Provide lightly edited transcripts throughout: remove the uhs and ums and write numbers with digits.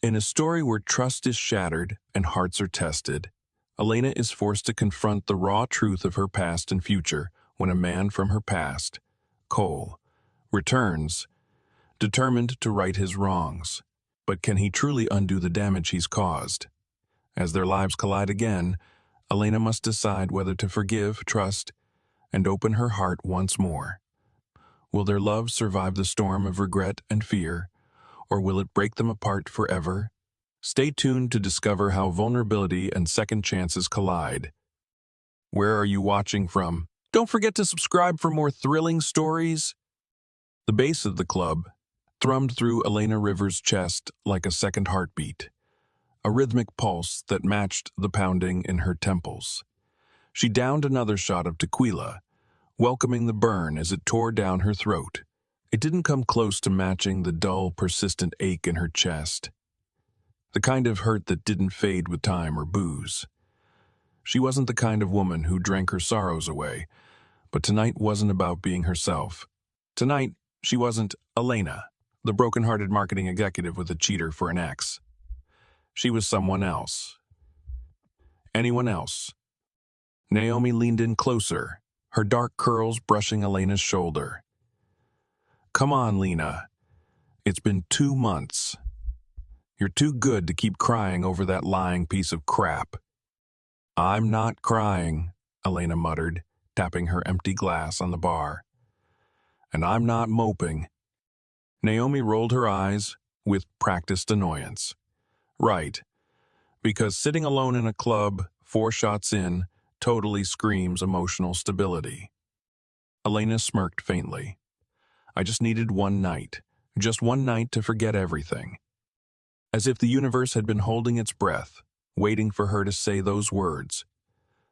In a story where trust is shattered and hearts are tested, Elena is forced to confront the raw truth of her past and future when a man from her past, Cole, returns, determined to right his wrongs. But can he truly undo the damage he's caused? As their lives collide again, Elena must decide whether to forgive, trust, and open her heart once more. Will their love survive the storm of regret and fear, or will it break them apart forever? Stay tuned to discover how vulnerability and second chances collide. Where are you watching from? Don't forget to subscribe for more thrilling stories. The bass of the club thrummed through Elena Rivers' chest like a second heartbeat, a rhythmic pulse that matched the pounding in her temples. She downed another shot of tequila, welcoming the burn as it tore down her throat. It didn't come close to matching the dull, persistent ache in her chest, the kind of hurt that didn't fade with time or booze. She wasn't the kind of woman who drank her sorrows away, but tonight wasn't about being herself. Tonight, she wasn't Elena, the broken-hearted marketing executive with a cheater for an ex. She was someone else. Anyone else. Naomi leaned in closer, her dark curls brushing Elena's shoulder. Come on, Lena. It's been 2 months. You're too good to keep crying over that lying piece of crap. I'm not crying, Elena muttered, tapping her empty glass on the bar. And I'm not moping. Naomi rolled her eyes with practiced annoyance. Right, because sitting alone in a club, 4 shots in, totally screams emotional stability. Elena smirked faintly. I just needed one night, just one night to forget everything. As if the universe had been holding its breath, waiting for her to say those words.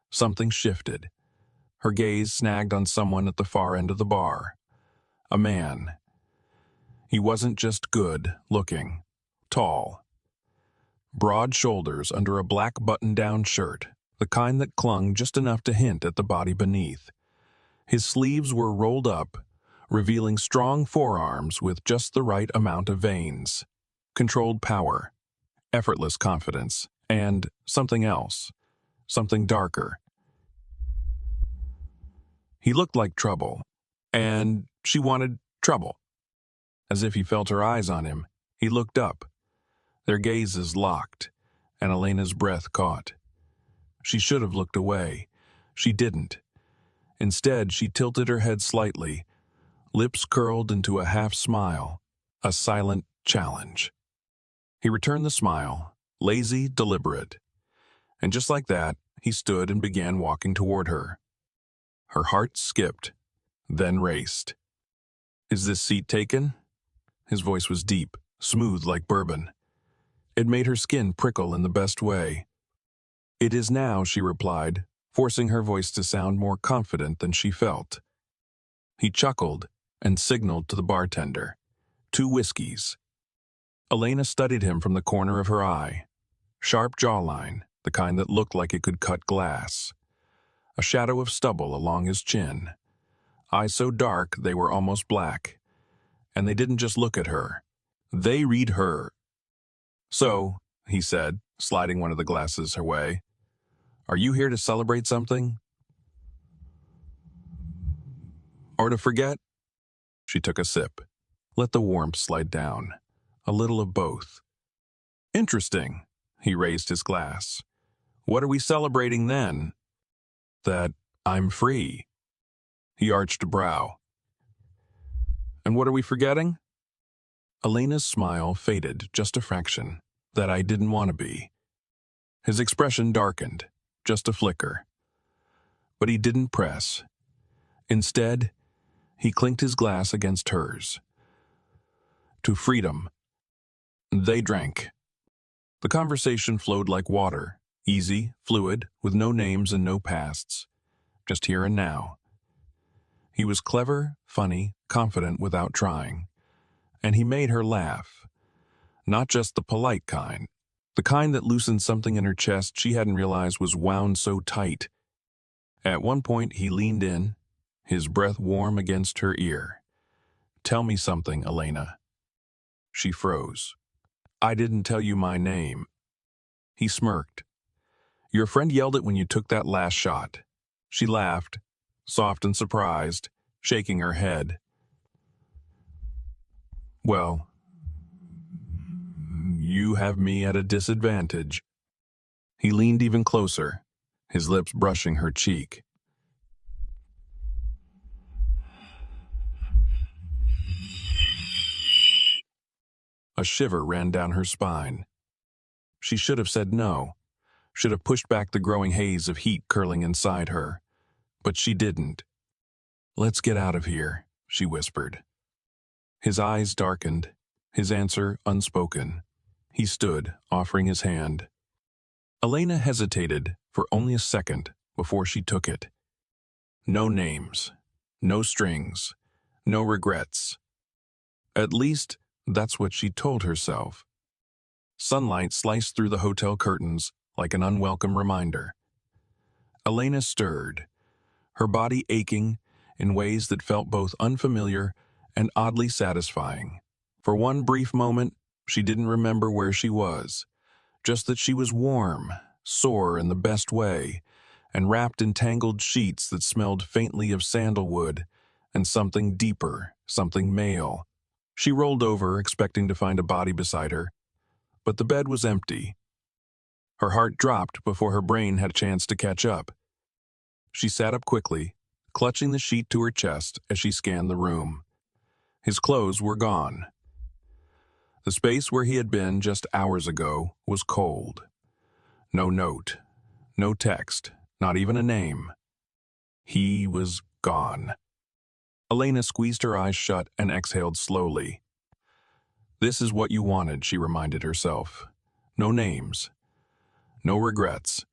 Something shifted. Her gaze snagged on someone at the far end of the bar. A man. He wasn't just good looking, tall. Broad shoulders under a black button-down shirt, the kind that clung just enough to hint at the body beneath. His sleeves were rolled up, revealing strong forearms with just the right amount of veins. Controlled power, effortless confidence, and something else, something darker. He looked like trouble, and she wanted trouble. As if he felt her eyes on him, he looked up. Their gazes locked, and Elena's breath caught. She should have looked away. She didn't. Instead, she tilted her head slightly, lips curled into a half-smile, a silent challenge. He returned the smile, lazy, deliberate. And just like that, he stood and began walking toward her. Her heart skipped, then raced. Is this seat taken? His voice was deep, smooth like bourbon. It made her skin prickle in the best way. It is now, she replied, forcing her voice to sound more confident than she felt. He chuckled and signaled to the bartender. 2 whiskeys. Elena studied him from the corner of her eye. Sharp jawline, the kind that looked like it could cut glass. A shadow of stubble along his chin. Eyes so dark they were almost black. And they didn't just look at her. They read her. So, he said, sliding one of the glasses her way, are you here to celebrate something? Or to forget? She took a sip. Let the warmth slide down. A little of both. Interesting. He raised his glass. What are we celebrating then? That I'm free. He arched a brow. And what are we forgetting? Elena's smile faded just a fraction. That I didn't want to be. His expression darkened, just a flicker. But he didn't press. Instead, he clinked his glass against hers. To freedom. They drank. The conversation flowed like water, easy, fluid, with no names and no pasts, just here and now. He was clever, funny, confident without trying. And he made her laugh. Not just the polite kind, the kind that loosened something in her chest she hadn't realized was wound so tight. At one point, he leaned in, his breath warm against her ear. Tell me something, Elena. She froze. I didn't tell you my name. He smirked. Your friend yelled it when you took that last shot. She laughed, soft and surprised, shaking her head. Well, you have me at a disadvantage. He leaned even closer, his lips brushing her cheek. A shiver ran down her spine. She should have said no, should have pushed back the growing haze of heat curling inside her. But she didn't. Let's get out of here, she whispered. His eyes darkened, his answer unspoken. He stood, offering his hand. Elena hesitated for only a second before she took it. No names, no strings, no regrets. At least, that's what she told herself. Sunlight sliced through the hotel curtains like an unwelcome reminder. Elena stirred, her body aching in ways that felt both unfamiliar and oddly satisfying. For one brief moment, she didn't remember where she was, just that she was warm, sore in the best way, and wrapped in tangled sheets that smelled faintly of sandalwood and something deeper, something male. She rolled over, expecting to find a body beside her, but the bed was empty. Her heart dropped before her brain had a chance to catch up. She sat up quickly, clutching the sheet to her chest as she scanned the room. His clothes were gone. The space where he had been just hours ago was cold. No note, no text, not even a name. He was gone. Elena squeezed her eyes shut and exhaled slowly. This is what you wanted, she reminded herself. No names. No regrets.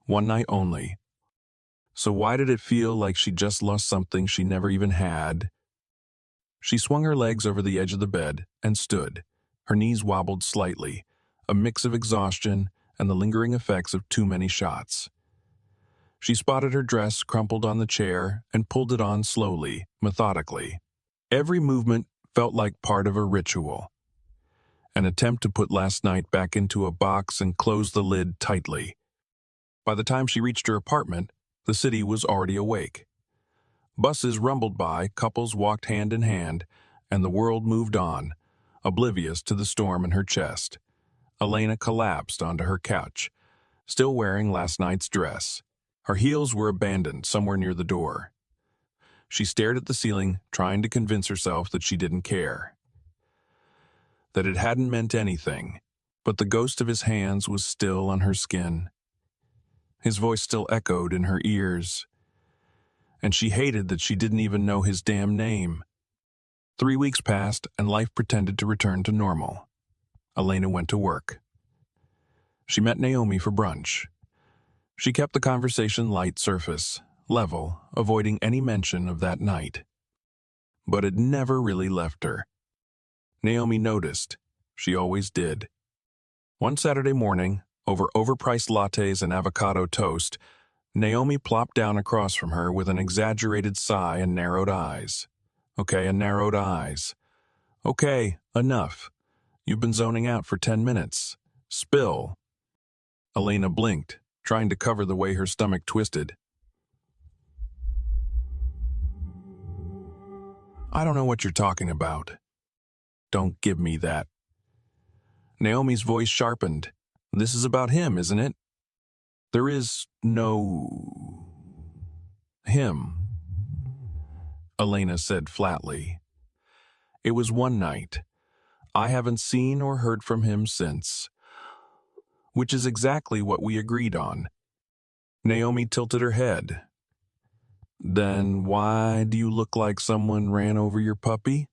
One night only. So why did it feel like she just lost something she never even had? She swung her legs over the edge of the bed and stood. Her knees wobbled slightly, a mix of exhaustion and the lingering effects of too many shots. She spotted her dress crumpled on the chair and pulled it on slowly, methodically. Every movement felt like part of a ritual. An attempt to put last night back into a box and close the lid tightly. By the time she reached her apartment, the city was already awake. Buses rumbled by, couples walked hand in hand, and the world moved on, oblivious to the storm in her chest. Elena collapsed onto her couch, still wearing last night's dress. Her heels were abandoned somewhere near the door. She stared at the ceiling, trying to convince herself that she didn't care, that it hadn't meant anything, but the ghost of his hands was still on her skin. His voice still echoed in her ears, and she hated that she didn't even know his damn name. 3 weeks passed, and life pretended to return to normal. Elena went to work. She met Naomi for brunch. She kept the conversation light surface, level, avoiding any mention of that night. But it never really left her. Naomi noticed. She always did. One Saturday morning, over overpriced lattes and avocado toast, Naomi plopped down across from her with an exaggerated sigh and narrowed eyes. Okay, enough. You've been zoning out for 10 minutes. Spill. Elena blinked, trying to cover the way her stomach twisted. I don't know what you're talking about. Don't give me that. Naomi's voice sharpened. This is about him, isn't it? There is no him, Elena said flatly. It was one night. I haven't seen or heard from him since. Which is exactly what we agreed on. Naomi tilted her head. Then why do you look like someone ran over your puppy?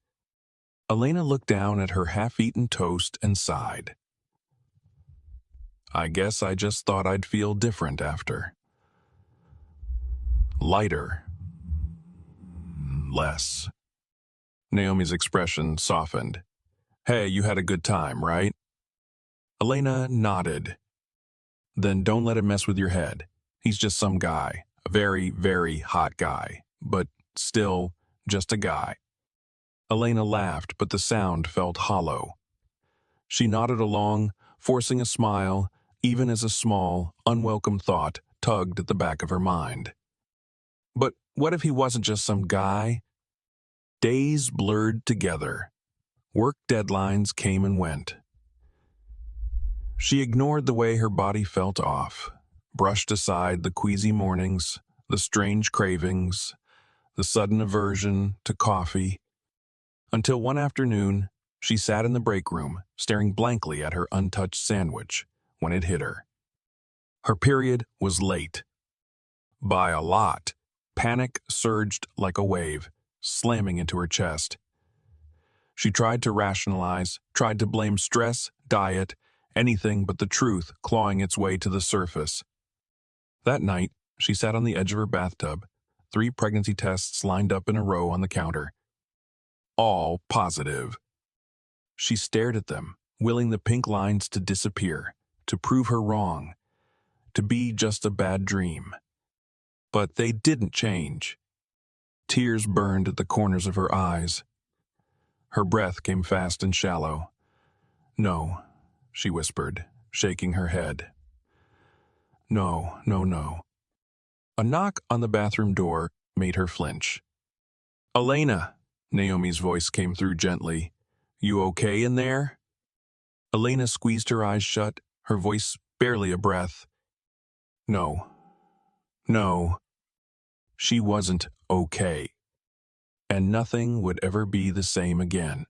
Elena looked down at her half-eaten toast and sighed. I guess I just thought I'd feel different after. Lighter. Less. Naomi's expression softened. Hey, you had a good time, right? Elena nodded. Then don't let it mess with your head. He's just some guy, a very, very hot guy, but still just a guy. Elena laughed, but the sound felt hollow. She nodded along, forcing a smile, even as a small, unwelcome thought tugged at the back of her mind. But what if he wasn't just some guy? Days blurred together. Work deadlines came and went. She ignored the way her body felt off, brushed aside the queasy mornings, the strange cravings, the sudden aversion to coffee, until one afternoon, she sat in the break room, staring blankly at her untouched sandwich, when it hit her. Her period was late. By a lot. Panic surged like a wave, slamming into her chest. She tried to rationalize, tried to blame stress, diet, anything but the truth clawing its way to the surface. That night, she sat on the edge of her bathtub, 3 pregnancy tests lined up in a row on the counter. All positive. She stared at them, willing the pink lines to disappear, to prove her wrong, to be just a bad dream. But they didn't change. Tears burned at the corners of her eyes. Her breath came fast and shallow. "No," she whispered, shaking her head. "No, no, no." A knock on the bathroom door made her flinch. "Elena," Naomi's voice came through gently. "You okay in there?" Elena squeezed her eyes shut, her voice barely a breath. No. No. She wasn't okay. And nothing would ever be the same again.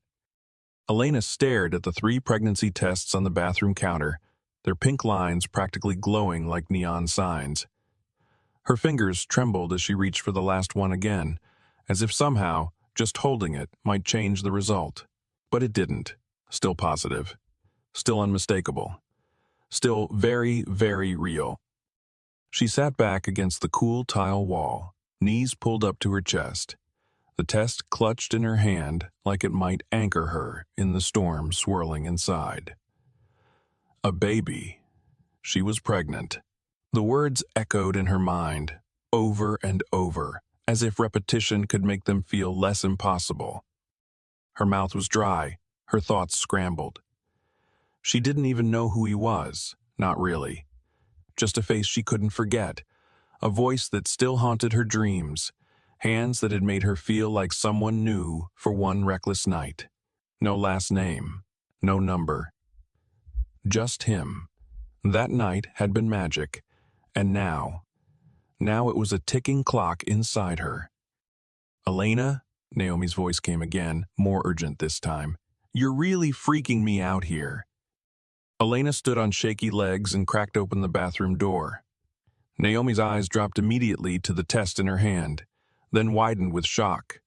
Elena stared at the 3 pregnancy tests on the bathroom counter, their pink lines practically glowing like neon signs. Her fingers trembled as she reached for the last one again, as if somehow, just holding it might change the result. But it didn't. Still positive. Still unmistakable. Still very, very real. She sat back against the cool tile wall, knees pulled up to her chest. The test clutched in her hand like it might anchor her in the storm swirling inside. A baby. She was pregnant. The words echoed in her mind, over and over, as if repetition could make them feel less impossible. Her mouth was dry, her thoughts scrambled. She didn't even know who he was, not really. Just a face she couldn't forget, a voice that still haunted her dreams, hands that had made her feel like someone new for one reckless night. No last name, no number. Just him. That night had been magic, and now it was a ticking clock inside her. "Elena," Naomi's voice came again, more urgent this time. "You're really freaking me out here." Elena stood on shaky legs and cracked open the bathroom door. Naomi's eyes dropped immediately to the test in her hand, then widened with shock.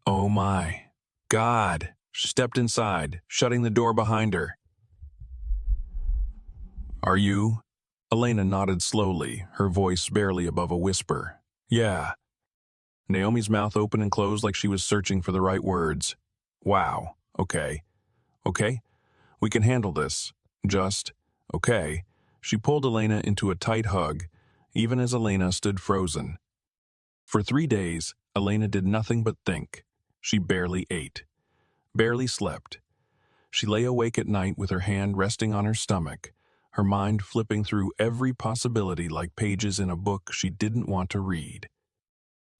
"Oh my God." She stepped inside, shutting the door behind her. "Are you?" Elena nodded slowly, her voice barely above a whisper. "Yeah." Naomi's mouth opened and closed like she was searching for the right words. "Wow, okay. Okay? We can handle this. Just, okay." She pulled Elena into a tight hug, even as Elena stood frozen. For 3 days, Elena did nothing but think. She barely ate, barely slept. She lay awake at night with her hand resting on her stomach, her mind flipping through every possibility like pages in a book she didn't want to read.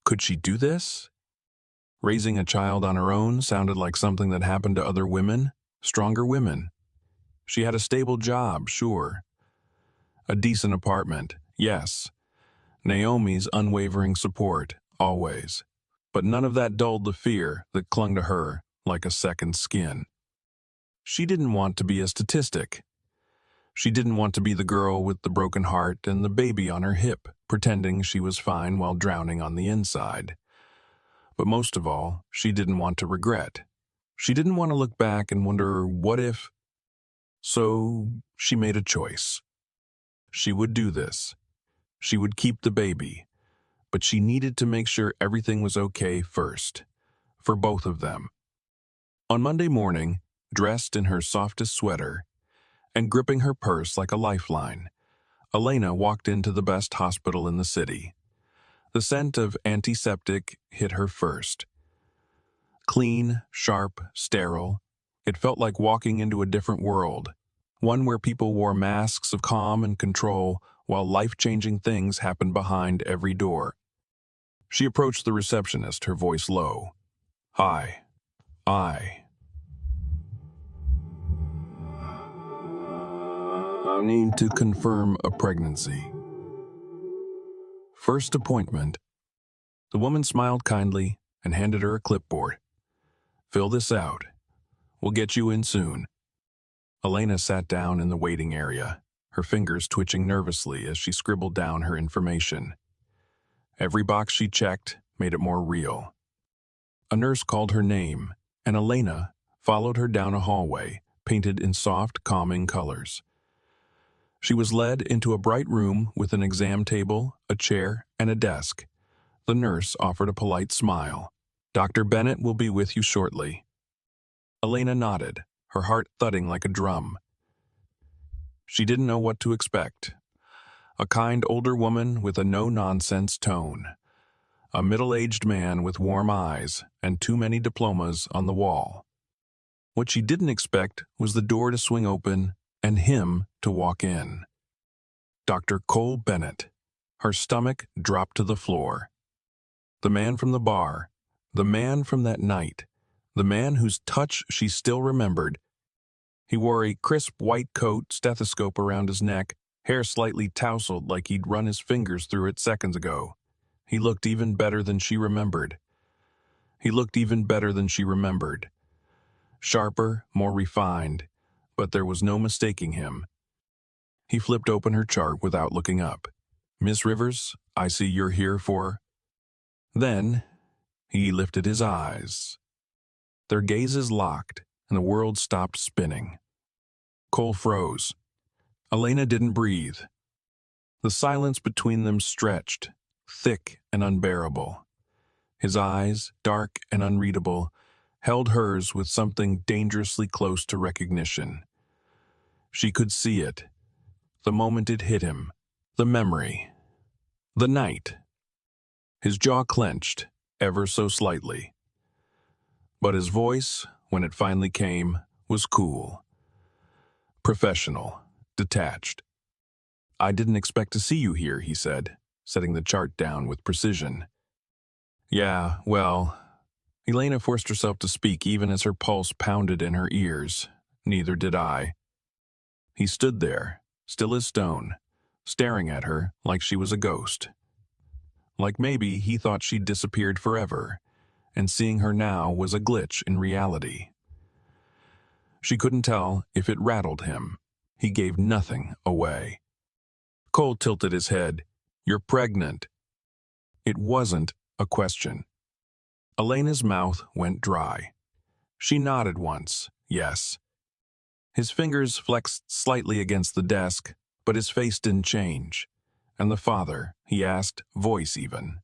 Could she do this? Raising a child on her own sounded like something that happened to other women, stronger women. She had a stable job, sure. A decent apartment, yes. Naomi's unwavering support, always. But none of that dulled the fear that clung to her like a second skin. She didn't want to be a statistic. She didn't want to be the girl with the broken heart and the baby on her hip, pretending she was fine while drowning on the inside. But most of all, she didn't want to regret. She didn't want to look back and wonder, what if? So she made a choice. She would do this. She would keep the baby. But she needed to make sure everything was okay first, for both of them. On Monday morning, dressed in her softest sweater and gripping her purse like a lifeline, Elena walked into the best hospital in the city. The scent of antiseptic hit her first. Clean, sharp, sterile, It felt like walking into a different world, one where people wore masks of calm and control while life-changing things happened behind every door. She approached the receptionist, her voice low. "Hi. I need to confirm a pregnancy." First appointment. The woman smiled kindly and handed her a clipboard. "Fill this out. We'll get you in soon." Elena sat down in the waiting area, her fingers twitching nervously as she scribbled down her information. Every box she checked made it more real. A nurse called her name, and Elena followed her down a hallway painted in soft, calming colors. She was led into a bright room with an exam table, a chair, and a desk. The nurse offered a polite smile. "Dr. Bennett will be with you shortly." Elena nodded, her heart thudding like a drum. She didn't know what to expect. A kind older woman with a no-nonsense tone. A middle-aged man with warm eyes and too many diplomas on the wall. What she didn't expect was the door to swing open and him to walk in. Dr. Cole Bennett. Her stomach dropped to the floor. The man from the bar, the man from that night, the man whose touch she still remembered. He wore a crisp white coat, stethoscope around his neck, hair slightly tousled like he'd run his fingers through it seconds ago. He looked even better than she remembered. Sharper, more refined, but there was no mistaking him. He flipped open her chart without looking up. "Miss Rivers, I see you're here for—" Then he lifted his eyes. Their gazes locked, and the world stopped spinning. Cole froze. Elena didn't breathe. The silence between them stretched, thick and unbearable. His eyes, dark and unreadable, held hers with something dangerously close to recognition. She could see it. The moment it hit him. The memory. The night. His jaw clenched, ever so slightly. But his voice, when it finally came, was cool. Professional. Detached. "I didn't expect to see you here," he said, setting the chart down with precision. "Yeah, well..." Elena forced herself to speak even as her pulse pounded in her ears. "Neither did I." He stood there, still as stone, staring at her like she was a ghost. Like maybe he thought she'd disappeared forever, and seeing her now was a glitch in reality. She couldn't tell if it rattled him. He gave nothing away. Cole tilted his head. "You're pregnant." It wasn't a question. Elena's mouth went dry. She nodded once, yes. His fingers flexed slightly against the desk, but his face didn't change. "And the father?" he asked, voice even.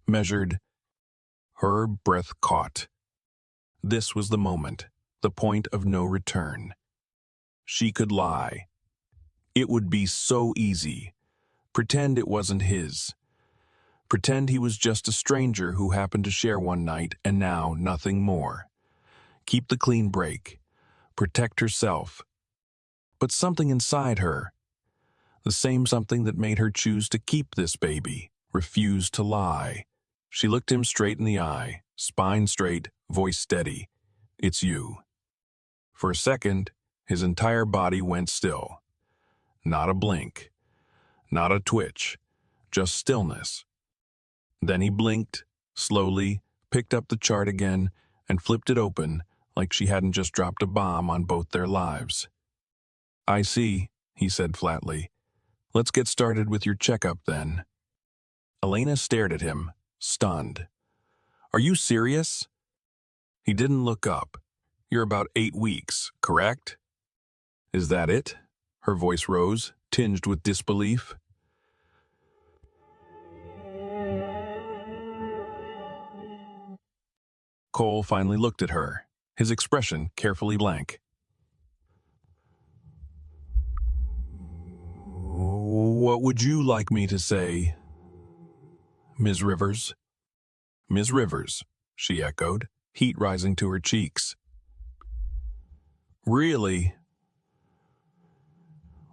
Measured. Her breath caught. This was the moment, the point of no return. She could lie. It would be so easy. Pretend it wasn't his. Pretend he was just a stranger who happened to share one night and now nothing more. Keep the clean break. Protect herself. But something inside her, the same something that made her choose to keep this baby, refused to lie. She looked him straight in the eye, spine straight, voice steady. "It's you." For a second, his entire body went still. Not a blink. Not a twitch. Just stillness. Then he blinked, slowly, picked up the chart again, and flipped it open like she hadn't just dropped a bomb on both their lives. "I see," he said flatly. "Let's get started with your checkup then." Elena stared at him, stunned. "Are you serious?" He didn't look up. "You're about 8 weeks, correct?" "Is that it?" Her voice rose, tinged with disbelief. Cole finally looked at her, his expression carefully blank. "What would you like me to say?" "Ms. Rivers." "Ms. Rivers," she echoed, heat rising to her cheeks. Really?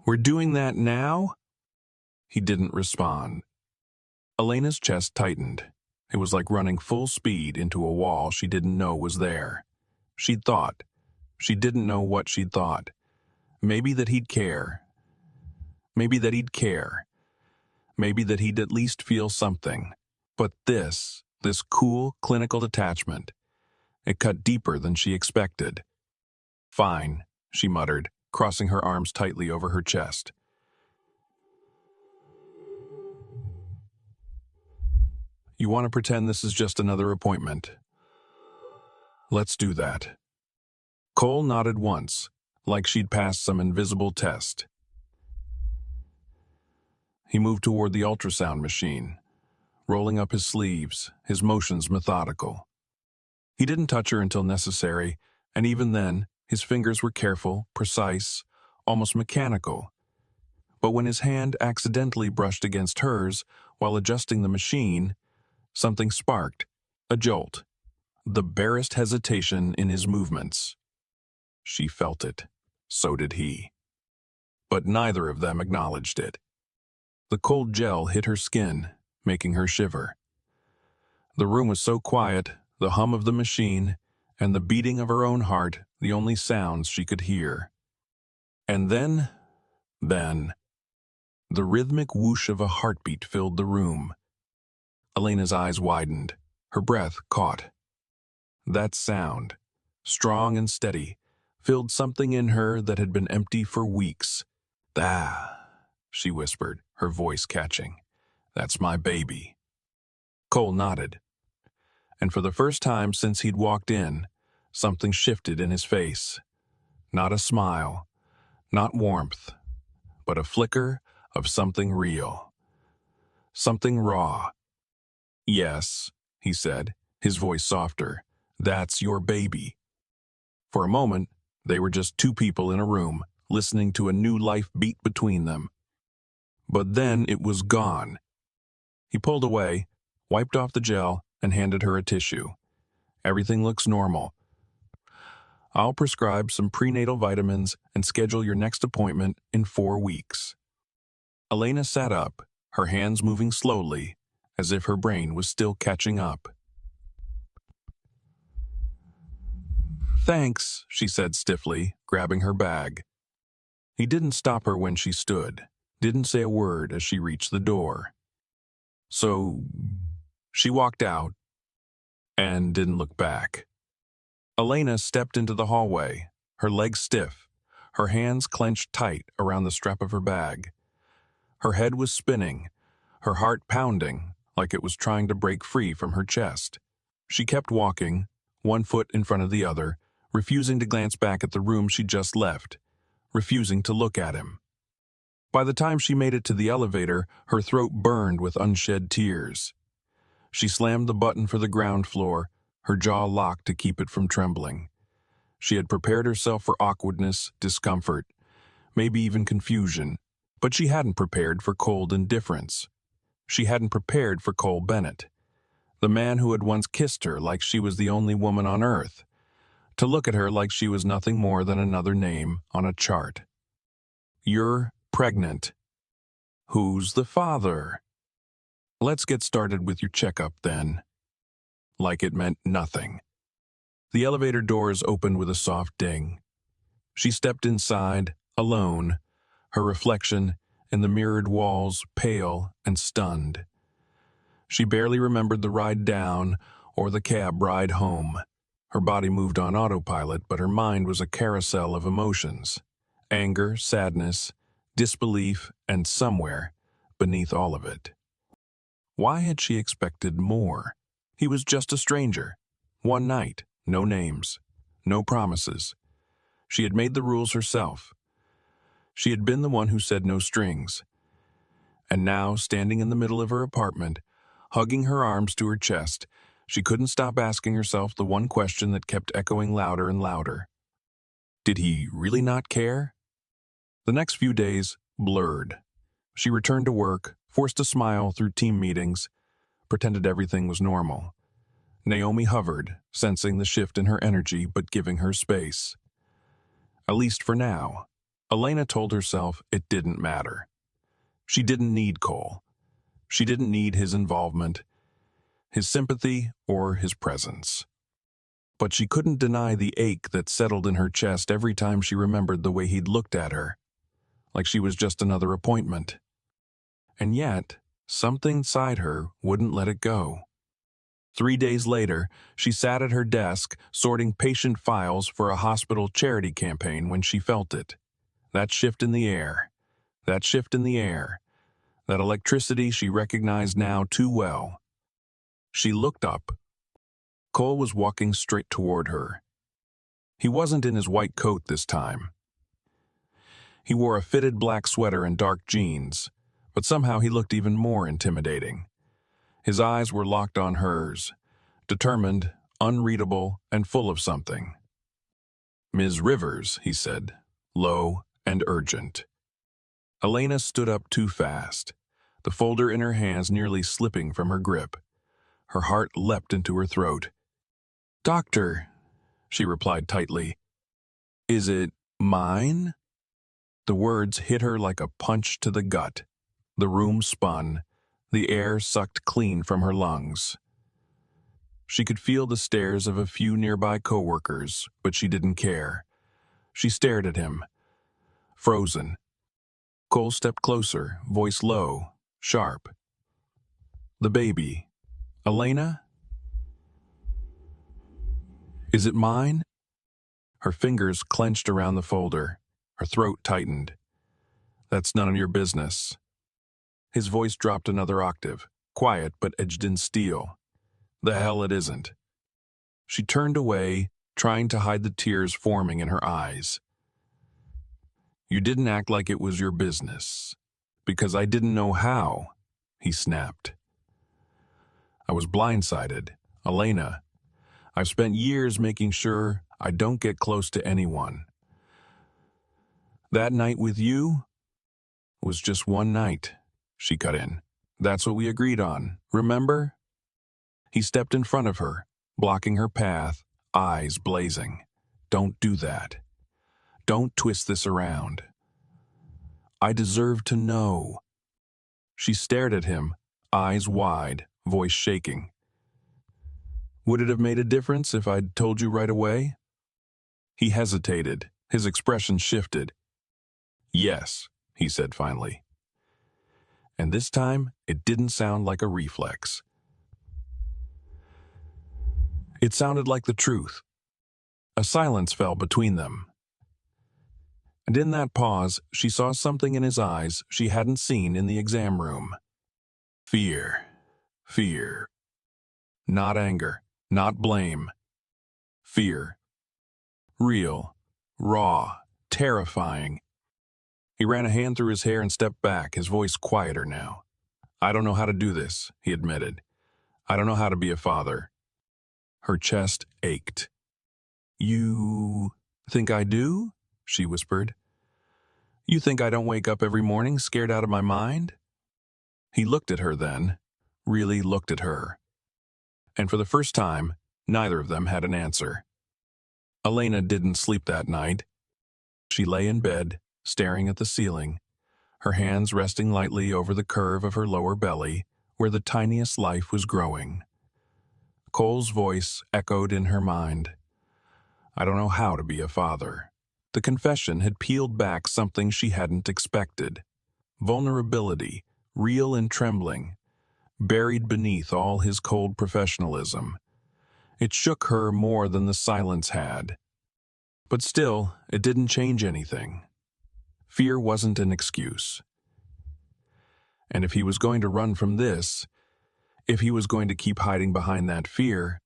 We're doing that now? He didn't respond. Elena's chest tightened. It was like running full speed into a wall she didn't know was there. She'd thought. She didn't know what she'd thought. Maybe that he'd care. Maybe that he'd care. Maybe that he'd at least feel something. But this cool, clinical detachment, it cut deeper than she expected. Fine, she muttered, crossing her arms tightly over her chest. You want to pretend this is just another appointment? Let's do that. Cole nodded once, like she'd passed some invisible test. He moved toward the ultrasound machine, rolling up his sleeves, his motions methodical. He didn't touch her until necessary, and even then, his fingers were careful, precise, almost mechanical. But when his hand accidentally brushed against hers while adjusting the machine, something sparked, a jolt, the barest hesitation in his movements. She felt it. So did he. But neither of them acknowledged it. The cold gel hit her skin, making her shiver. The room was so quiet, the hum of the machine, and the beating of her own heart, the only sounds she could hear. And then, the rhythmic whoosh of a heartbeat filled the room. Elena's eyes widened, her breath caught. That sound, strong and steady, filled something in her that had been empty for weeks. "Ah," she whispered, her voice catching. "That's my baby." Cole nodded. And for the first time since he'd walked in, something shifted in his face. Not a smile, not warmth, but a flicker of something real. Something raw. "Yes," he said, his voice softer. "That's your baby." For a moment, they were just two people in a room, listening to a new life beat between them. But then it was gone. He pulled away, wiped off the gel, and handed her a tissue. "Everything looks normal. I'll prescribe some prenatal vitamins and schedule your next appointment in 4 weeks." Elena sat up, her hands moving slowly, as if her brain was still catching up. "Thanks," she said stiffly, grabbing her bag. He didn't stop her when she stood, didn't say a word as she reached the door. So she walked out and didn't look back. Elena stepped into the hallway, her legs stiff, her hands clenched tight around the strap of her bag. Her head was spinning, her heart pounding like it was trying to break free from her chest. She kept walking, one foot in front of the other, refusing to glance back at the room she'd just left, refusing to look at him. By the time she made it to the elevator, her throat burned with unshed tears. She slammed the button for the ground floor, her jaw locked to keep it from trembling. She had prepared herself for awkwardness, discomfort, maybe even confusion, but she hadn't prepared for cold indifference. She hadn't prepared for Cole Bennett, the man who had once kissed her like she was the only woman on earth, to look at her like she was nothing more than another name on a chart. "You're pregnant. Who's the father?" "Let's get started with your checkup then." Like it meant nothing. The elevator doors opened with a soft ding. She stepped inside, alone, her reflection in the mirrored walls pale and stunned. She barely remembered the ride down or the cab ride home. Her body moved on autopilot, but her mind was a carousel of emotions. Anger, sadness, disbelief, and somewhere, beneath all of it. Why had she expected more? He was just a stranger. One night, no names, no promises. She had made the rules herself. She had been the one who said no strings. And now, standing in the middle of her apartment, hugging her arms to her chest, she couldn't stop asking herself the one question that kept echoing louder and louder. Did he really not care? The next few days blurred. She returned to work, forced a smile through team meetings, pretended everything was normal. Naomi hovered, sensing the shift in her energy but giving her space. at least for now. Elena told herself it didn't matter. She didn't need Cole. She didn't need his involvement, his sympathy, or his presence. But she couldn't deny the ache that settled in her chest every time she remembered the way he'd looked at her, like she was just another appointment. And yet, something inside her wouldn't let it go. 3 days later, she sat at her desk, sorting patient files for a hospital charity campaign when she felt it. That shift in the air. That shift in the air. That electricity she recognized now too well. She looked up. Cole was walking straight toward her. He wasn't in his white coat this time. He wore a fitted black sweater and dark jeans, but somehow he looked even more intimidating. His eyes were locked on hers, determined, unreadable, and full of something. "Ms. Rivers," he said, low and urgent. Elena stood up too fast, the folder in her hands nearly slipping from her grip. Her heart leapt into her throat. "Doctor," she replied tightly. "Is it mine?" The words hit her like a punch to the gut. The room spun, the air sucked clean from her lungs. She could feel the stares of a few nearby coworkers, but she didn't care. She stared at him, frozen. Cole stepped closer, voice low, sharp. "The baby. Elena? Is it mine?" Her fingers clenched around the folder. Her throat tightened. "That's none of your business." His voice dropped another octave, quiet but edged in steel. "The hell it isn't." She turned away, trying to hide the tears forming in her eyes. "You didn't act like it was your business. Because I didn't know how," he snapped. "I was blindsided. Elena, I've spent years making sure I don't get close to anyone. That night with you was just one night," she cut in. "That's what we agreed on, remember?" He stepped in front of her, blocking her path, eyes blazing. "Don't do that. Don't twist this around. I deserve to know." She stared at him, eyes wide, voice shaking. "Would it have made a difference if I'd told you right away?" He hesitated, his expression shifted. "Yes," he said finally. And this time, it didn't sound like a reflex. It sounded like the truth. A silence fell between them. And in that pause, she saw something in his eyes she hadn't seen in the exam room. Fear. Fear. Not anger, not blame. Fear. Real, raw, terrifying. He ran a hand through his hair and stepped back, his voice quieter now. "I don't know how to do this," he admitted. "I don't know how to be a father." Her chest ached. "You think I do?" she whispered. "You think I don't wake up every morning scared out of my mind?" He looked at her then, really looked at her. And for the first time, neither of them had an answer. Elena didn't sleep that night. She lay in bed, staring at the ceiling, her hands resting lightly over the curve of her lower belly, where the tiniest life was growing. Cole's voice echoed in her mind. "I don't know how to be a father." The confession had peeled back something she hadn't expected. Vulnerability, real and trembling, buried beneath all his cold professionalism. It shook her more than the silence had. But still, it didn't change anything. Fear wasn't an excuse. And if he was going to run from this, if he was going to keep hiding behind that fear,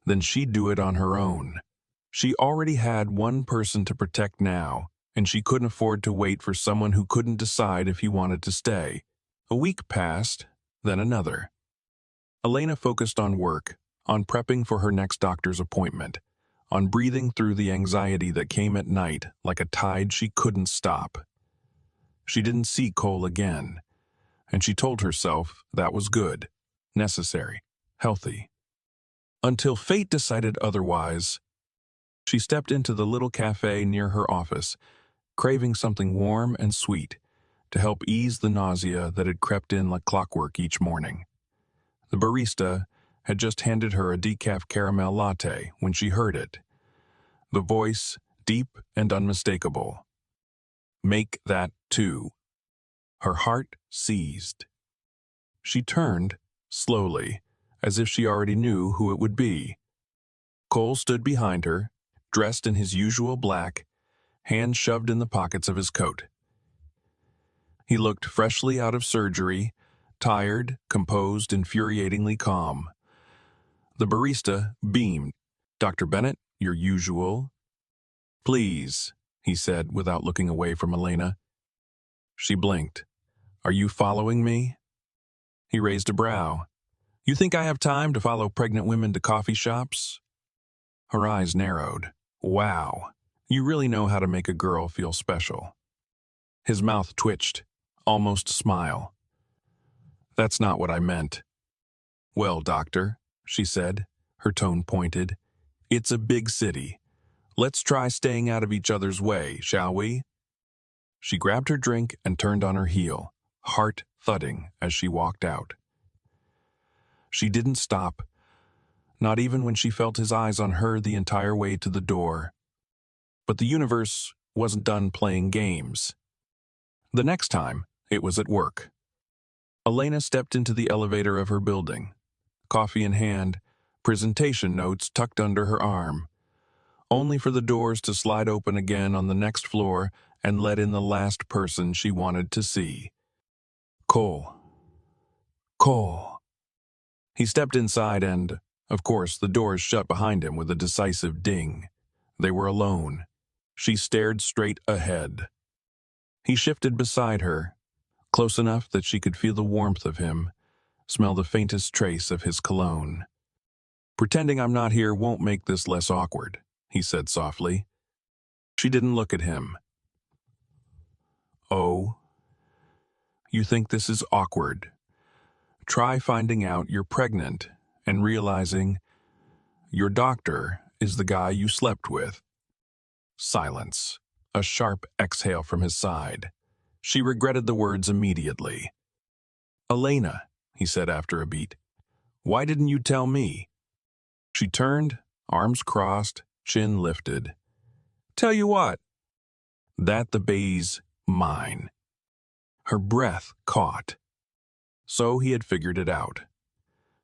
then she'd do it on her own. She already had one person to protect now, and she couldn't afford to wait for someone who couldn't decide if he wanted to stay. A week passed, then another. Elena focused on work, on prepping for her next doctor's appointment, on breathing through the anxiety that came at night like a tide she couldn't stop. She didn't see Cole again, and she told herself that was good, necessary, healthy. Until fate decided otherwise. She stepped into the little cafe near her office, craving something warm and sweet to help ease the nausea that had crept in like clockwork each morning. The barista had just handed her a decaf caramel latte when she heard it. The voice, deep and unmistakable. "Make that too." Her heart seized. She turned, slowly, as if she already knew who it would be. Cole stood behind her, dressed in his usual black, hands shoved in the pockets of his coat. He looked freshly out of surgery, tired, composed, infuriatingly calm. The barista beamed. "Dr. Bennett, your usual." "Please," he said without looking away from Elena. She blinked. "Are you following me?" He raised a brow. "You think I have time to follow pregnant women to coffee shops?" Her eyes narrowed. "Wow, you really know how to make a girl feel special." His mouth twitched, almost smile. "That's not what I meant." "Well, doctor," she said, her tone pointed, "it's a big city. Let's try staying out of each other's way, shall we?" She grabbed her drink and turned on her heel, heart thudding as she walked out. She didn't stop, not even when she felt his eyes on her the entire way to the door. But the universe wasn't done playing games. The next time, it was at work. Elena stepped into the elevator of her building, coffee in hand, presentation notes tucked under her arm, only for the doors to slide open again on the next floor and let in the last person she wanted to see. Cole. Cole. He stepped inside and, of course, the doors shut behind him with a decisive ding. They were alone. She stared straight ahead. He shifted beside her, close enough that she could feel the warmth of him, smell the faintest trace of his cologne. "Pretending I'm not here won't make this less awkward," he said softly. She didn't look at him. "Oh, you think this is awkward? Try finding out you're pregnant and realizing your doctor is the guy you slept with." Silence. A sharp exhale from his side. She regretted the words immediately. "Elena," he said after a beat, "why didn't you tell me?" She turned, arms crossed, chin lifted. "Tell you what?" "That the baby's mine." Her breath caught. So he had figured it out.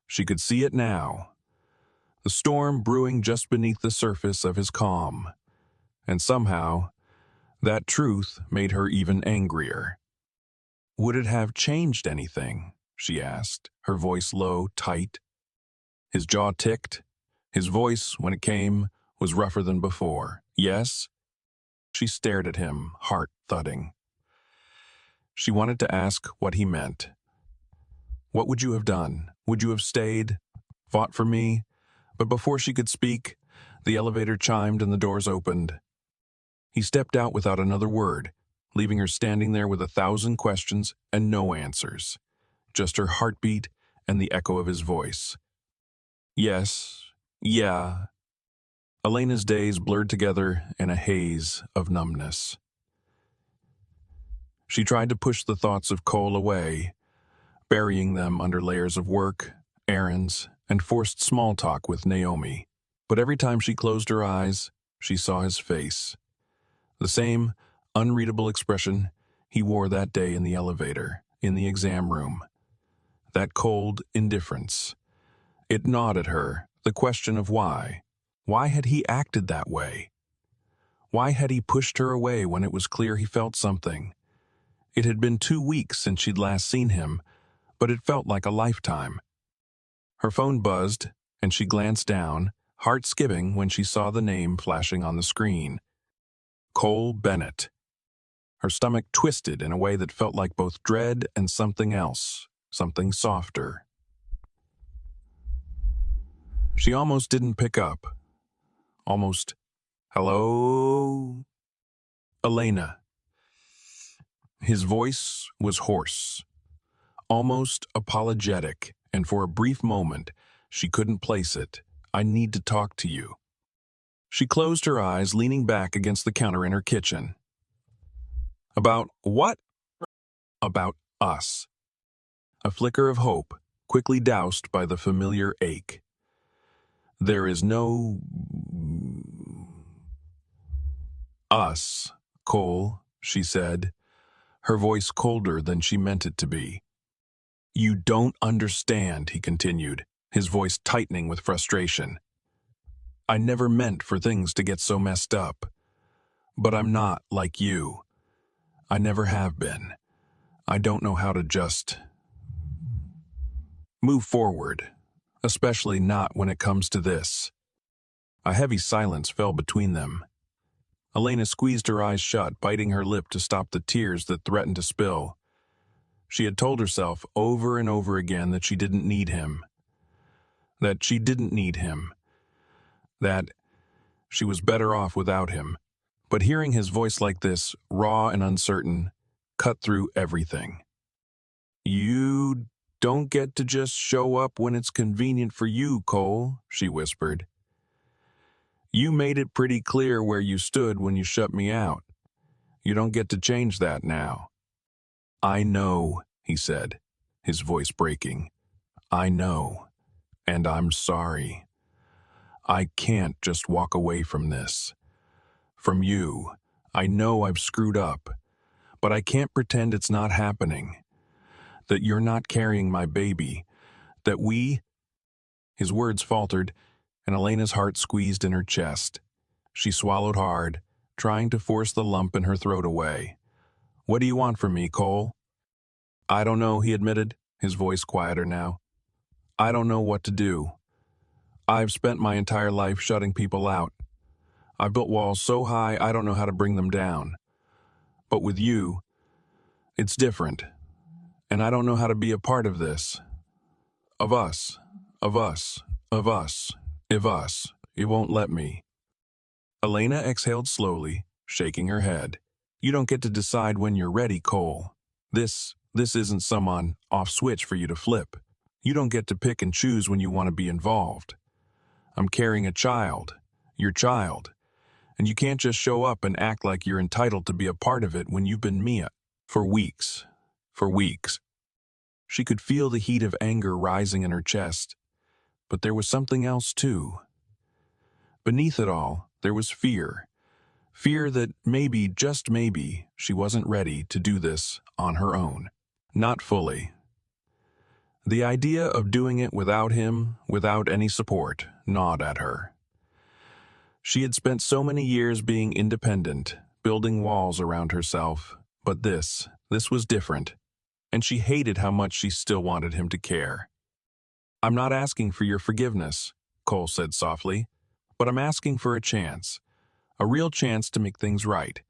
She could see it now. The storm brewing just beneath the surface of his calm. And somehow, that truth made her even angrier. "Would it have changed anything?" she asked, her voice low, tight. His jaw ticked. His voice, when it came, was rougher than before. "Yes?" She stared at him, heart thudding. She wanted to ask what he meant. "What would you have done? Would you have stayed? Fought for me?" But before she could speak, the elevator chimed and the doors opened. He stepped out without another word, leaving her standing there with 1,000 questions and no answers. Just her heartbeat and the echo of his voice. "Yes, yeah." Elena's days blurred together in a haze of numbness. She tried to push the thoughts of Cole away, burying them under layers of work, errands, and forced small talk with Naomi. But every time she closed her eyes, she saw his face. The same unreadable expression he wore that day in the elevator, in the exam room. That cold indifference. It gnawed at her, the question of why. Why had he acted that way? Why had he pushed her away when it was clear he felt something? It had been 2 weeks since she'd last seen him, but it felt like a lifetime. Her phone buzzed, and she glanced down, heart skipping when she saw the name flashing on the screen. Cole Bennett. Her stomach twisted in a way that felt like both dread and something else, something softer. She almost didn't pick up. Almost, "Hello?" "Elena." His voice was hoarse, almost apologetic, and for a brief moment, she couldn't place it. "I need to talk to you." She closed her eyes, leaning back against the counter in her kitchen. About what? About us. A flicker of hope, quickly doused by the familiar ache. There is no us, Cole, she said, her voice colder than she meant it to be. You don't understand, he continued, his voice tightening with frustration. I never meant for things to get so messed up. But I'm not like you. I never have been. I don't know how to just move forward, especially not when it comes to this. A heavy silence fell between them. Elena squeezed her eyes shut, biting her lip to stop the tears that threatened to spill. She had told herself over and over again that she didn't need him. That she didn't need him. That she was better off without him. But hearing his voice like this, raw and uncertain, cut through everything. You don't get to just show up when it's convenient for you, Cole, she whispered. You made it pretty clear where you stood when you shut me out. You don't get to change that now. I know, he said, his voice breaking. I know, and I'm sorry. I can't just walk away from this. From you, I know I've screwed up, but I can't pretend it's not happening. That you're not carrying my baby. That we... His words faltered, and Elena's heart squeezed in her chest. She swallowed hard, trying to force the lump in her throat away. What do you want from me, Cole? I don't know, he admitted, his voice quieter now. I don't know what to do. I've spent my entire life shutting people out. I've built walls so high I don't know how to bring them down. But with you, it's different. And I don't know how to be a part of this. Of us. Of us. Of us. Of us. You won't let me. Elena exhaled slowly, shaking her head. You don't get to decide when you're ready, Cole. This isn't some on-off switch for you to flip. You don't get to pick and choose when you want to be involved. I'm carrying a child. Your child. And you can't just show up and act like you're entitled to be a part of it when you've been Mia. For weeks. For weeks. She could feel the heat of anger rising in her chest. But there was something else too. Beneath it all, there was fear. Fear that maybe, just maybe, she wasn't ready to do this on her own. Not fully. The idea of doing it without him, without any support, gnawed at her. She had spent so many years being independent, building walls around herself, but this was different, and she hated how much she still wanted him to care. I'm not asking for your forgiveness, Cole said softly, but I'm asking for a chance, a real chance to make things right,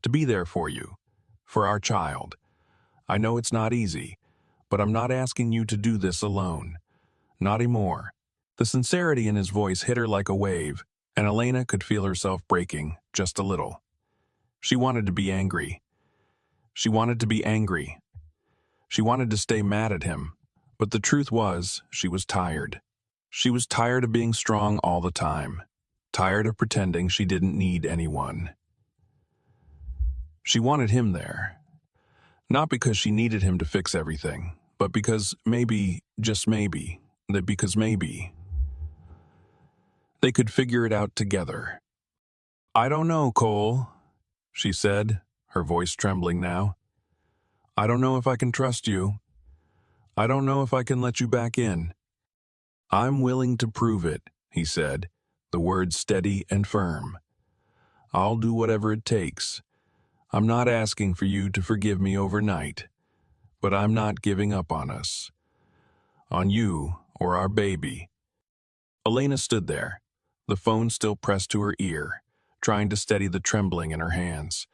to be there for you, for our child. I know it's not easy, but I'm not asking you to do this alone. Not anymore. The sincerity in his voice hit her like a wave, and Elena could feel herself breaking, just a little. She wanted to be angry. She wanted to be angry. She wanted to stay mad at him, but the truth was, she was tired. She was tired of being strong all the time, tired of pretending she didn't need anyone. She wanted him there. Not because she needed him to fix everything, but because maybe, just maybe, because maybe they could figure it out together. I don't know, Cole, she said, her voice trembling now. I don't know if I can trust you. I don't know if I can let you back in. I'm willing to prove it, he said, the words steady and firm. I'll do whatever it takes. I'm not asking for you to forgive me overnight, but I'm not giving up on us. On you or our baby. Elena stood there, the phone still pressed to her ear, trying to steady the trembling in her hands.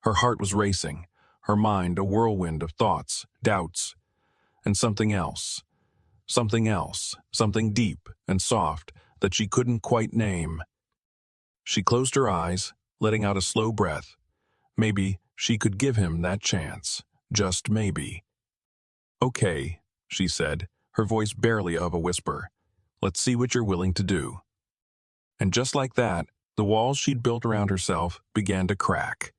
Her heart was racing, her mind a whirlwind of thoughts, doubts, and something else, something deep and soft that she couldn't quite name. She closed her eyes, letting out a slow breath. Maybe she could give him that chance, just maybe. Okay, she said, her voice barely of a whisper. Let's see what you're willing to do. And just like that, The walls she'd built around herself began to crack.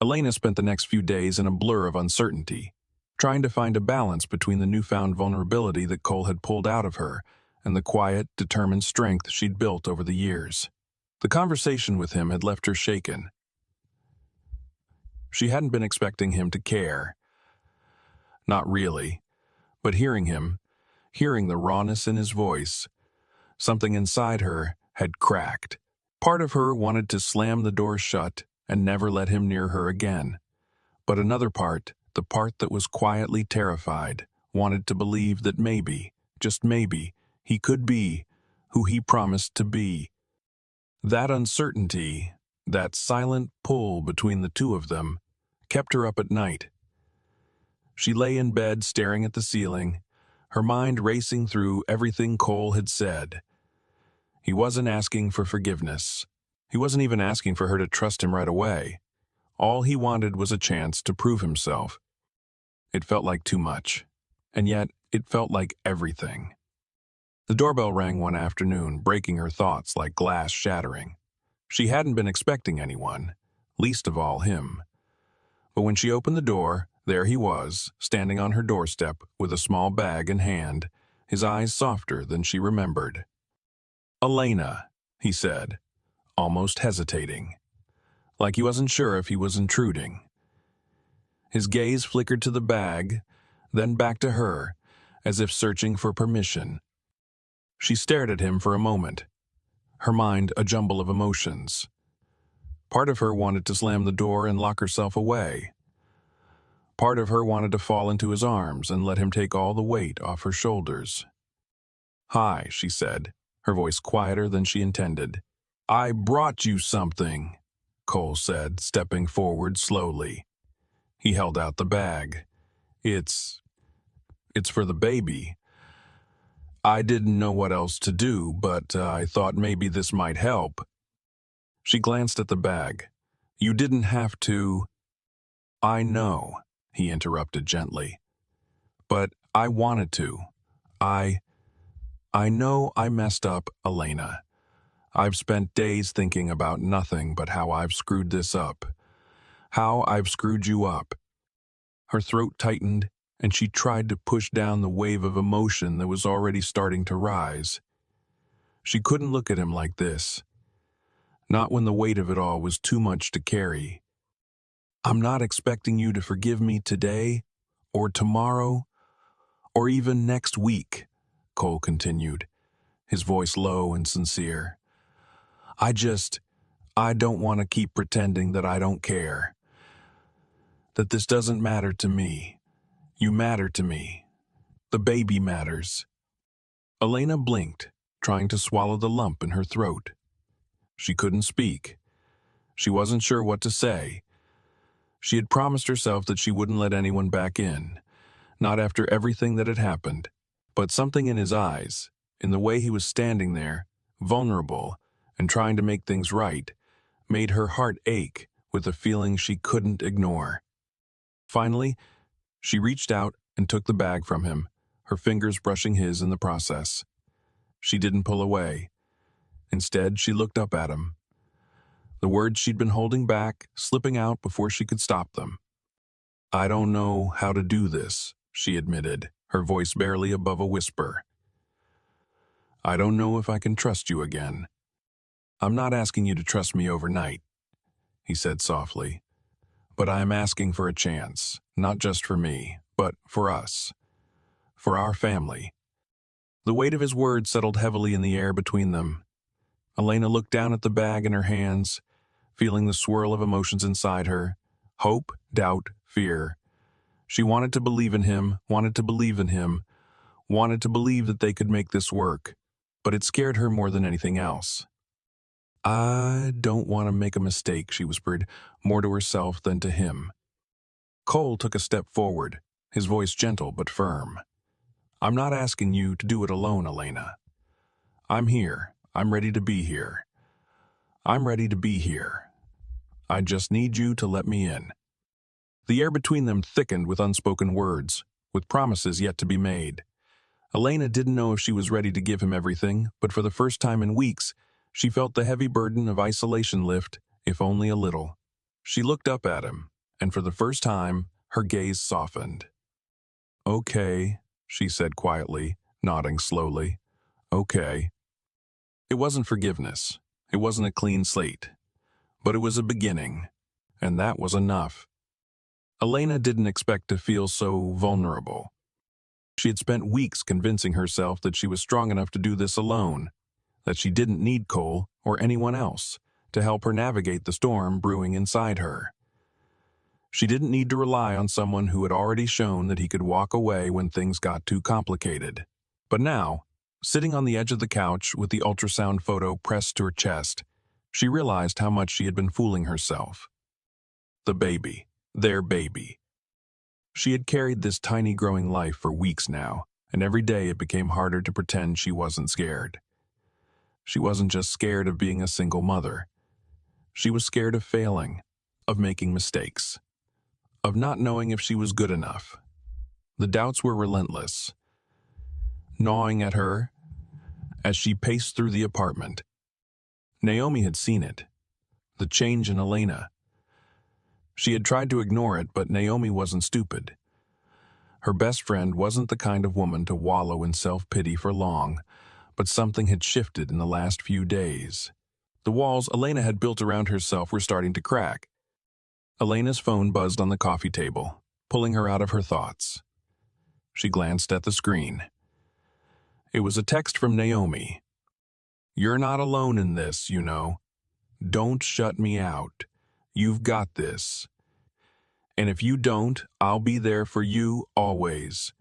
Elena spent the next few days in a blur of uncertainty, trying to find a balance between the newfound vulnerability that Cole had pulled out of her and the quiet, determined strength she'd built over the years. The conversation with him had left her shaken. She hadn't been expecting him to care. Not really. But hearing him, hearing the rawness in his voice, something inside her had cracked. Part of her wanted to slam the door shut and never let him near her again. But another part, the part that was quietly terrified, wanted to believe that maybe, just maybe, he could be who he promised to be. That uncertainty, that silent pull between the two of them, kept her up at night. She lay in bed staring at the ceiling, her mind racing through everything Cole had said. He wasn't asking for forgiveness. He wasn't even asking for her to trust him right away. All he wanted was a chance to prove himself. It felt like too much, and yet it felt like everything. The doorbell rang one afternoon, breaking her thoughts like glass shattering. She hadn't been expecting anyone, least of all him. But when she opened the door, there he was, standing on her doorstep with a small bag in hand, his eyes softer than she remembered. "Elena," he said, almost hesitating, like he wasn't sure if he was intruding. His gaze flickered to the bag, then back to her, as if searching for permission. She stared at him for a moment, her mind a jumble of emotions. Part of her wanted to slam the door and lock herself away. Part of her wanted to fall into his arms and let him take all the weight off her shoulders. "Hi," she said, her voice quieter than she intended. "I brought you something," Cole said, stepping forward slowly. He held out the bag. It's for the baby. I didn't know what else to do, but I thought maybe this might help." She glanced at the bag. "You didn't have to." "I know," he interrupted gently. "But I wanted to. I know I messed up, Elena. I've spent days thinking about nothing but how I've screwed this up. How I've screwed you up." Her throat tightened, and she tried to push down the wave of emotion that was already starting to rise. She couldn't look at him like this. Not when the weight of it all was too much to carry. "I'm not expecting you to forgive me today, or tomorrow, or even next week," Cole continued, his voice low and sincere. I don't want to keep pretending that I don't care. That this doesn't matter to me. You matter to me. The baby matters." Elena blinked, trying to swallow the lump in her throat. She couldn't speak. She wasn't sure what to say. She had promised herself that she wouldn't let anyone back in, not after everything that had happened. But something in his eyes, in the way he was standing there, vulnerable and trying to make things right, made her heart ache with a feeling she couldn't ignore. Finally, she reached out and took the bag from him, her fingers brushing his in the process. She didn't pull away. Instead, she looked up at him. The words she'd been holding back, slipping out before she could stop them. "I don't know how to do this," she admitted, her voice barely above a whisper. "I don't know if I can trust you again." "I'm not asking you to trust me overnight," he said softly. "But I am asking for a chance, not just for me, but for us. For our family." The weight of his words settled heavily in the air between them. Elena looked down at the bag in her hands, feeling the swirl of emotions inside her. Hope, doubt, fear. She wanted to believe in him, wanted to believe in him, wanted to believe that they could make this work, but it scared her more than anything else. "I don't want to make a mistake," she whispered, more to herself than to him. Cole took a step forward, his voice gentle but firm. "I'm not asking you to do it alone, Elena. I'm here. I'm ready to be here. I'm ready to be here. I just need you to let me in." The air between them thickened with unspoken words, with promises yet to be made. Elena didn't know if she was ready to give him everything, but for the first time in weeks, She felt the heavy burden of isolation lift, if only a little. She looked up at him, and for the first time, her gaze softened. "Okay," she said quietly, nodding slowly. "Okay." It wasn't forgiveness. It wasn't a clean slate. But it was a beginning, and that was enough. Elena didn't expect to feel so vulnerable. She had spent weeks convincing herself that she was strong enough to do this alone, that she didn't need Cole or anyone else to help her navigate the storm brewing inside her. She didn't need to rely on someone who had already shown that he could walk away when things got too complicated. But now, sitting on the edge of the couch with the ultrasound photo pressed to her chest, she realized how much she had been fooling herself. The baby, their baby. She had carried this tiny growing life for weeks now, and every day it became harder to pretend she wasn't scared. She wasn't just scared of being a single mother. She was scared of failing, of making mistakes, of not knowing if she was good enough. The doubts were relentless, gnawing at her as she paced through the apartment. Naomi had seen it, the change in Elena. She had tried to ignore it, but Naomi wasn't stupid. Her best friend wasn't the kind of woman to wallow in self-pity for long, but something had shifted in the last few days. The walls Elena had built around herself were starting to crack. Elena's phone buzzed on the coffee table, pulling her out of her thoughts. She glanced at the screen. It was a text from Naomi. "You're not alone in this, you know. Don't shut me out. You've got this. And if you don't, I'll be there for you always.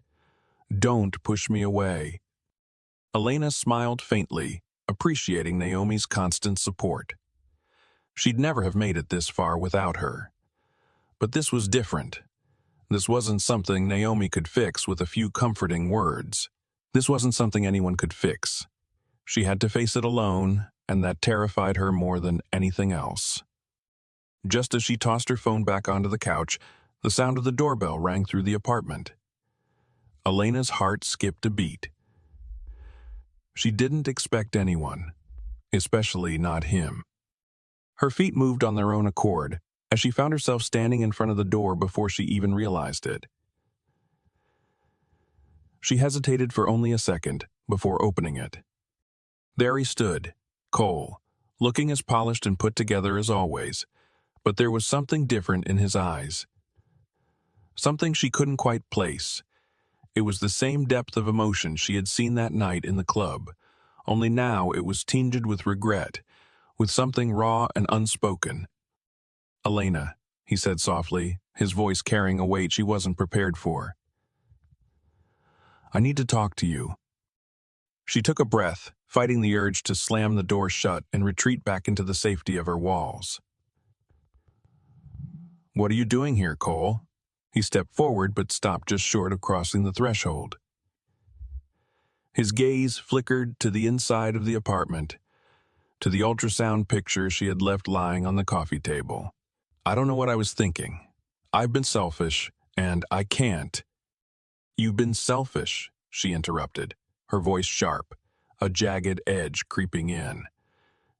Don't push me away." Elena smiled faintly, appreciating Naomi's constant support. She'd never have made it this far without her. But this was different. This wasn't something Naomi could fix with a few comforting words. This wasn't something anyone could fix. She had to face it alone, and that terrified her more than anything else. Just as she tossed her phone back onto the couch, the sound of the doorbell rang through the apartment. Elena's heart skipped a beat. She didn't expect anyone, especially not him. Her feet moved on their own accord as she found herself standing in front of the door before she even realized it. She hesitated for only a second before opening it. There he stood, Cole, looking as polished and put together as always, but there was something different in his eyes. Something she couldn't quite place. It was the same depth of emotion she had seen that night in the club, only now it was tinged with regret, with something raw and unspoken. "Elena," he said softly, his voice carrying a weight she wasn't prepared for. "I need to talk to you." She took a breath, fighting the urge to slam the door shut and retreat back into the safety of her walls. "What are you doing here, Cole?" He stepped forward but stopped just short of crossing the threshold. His gaze flickered to the inside of the apartment, to the ultrasound picture she had left lying on the coffee table. "I don't know what I was thinking. I've been selfish, and I can't." "You've been selfish," she interrupted, her voice sharp, a jagged edge creeping in.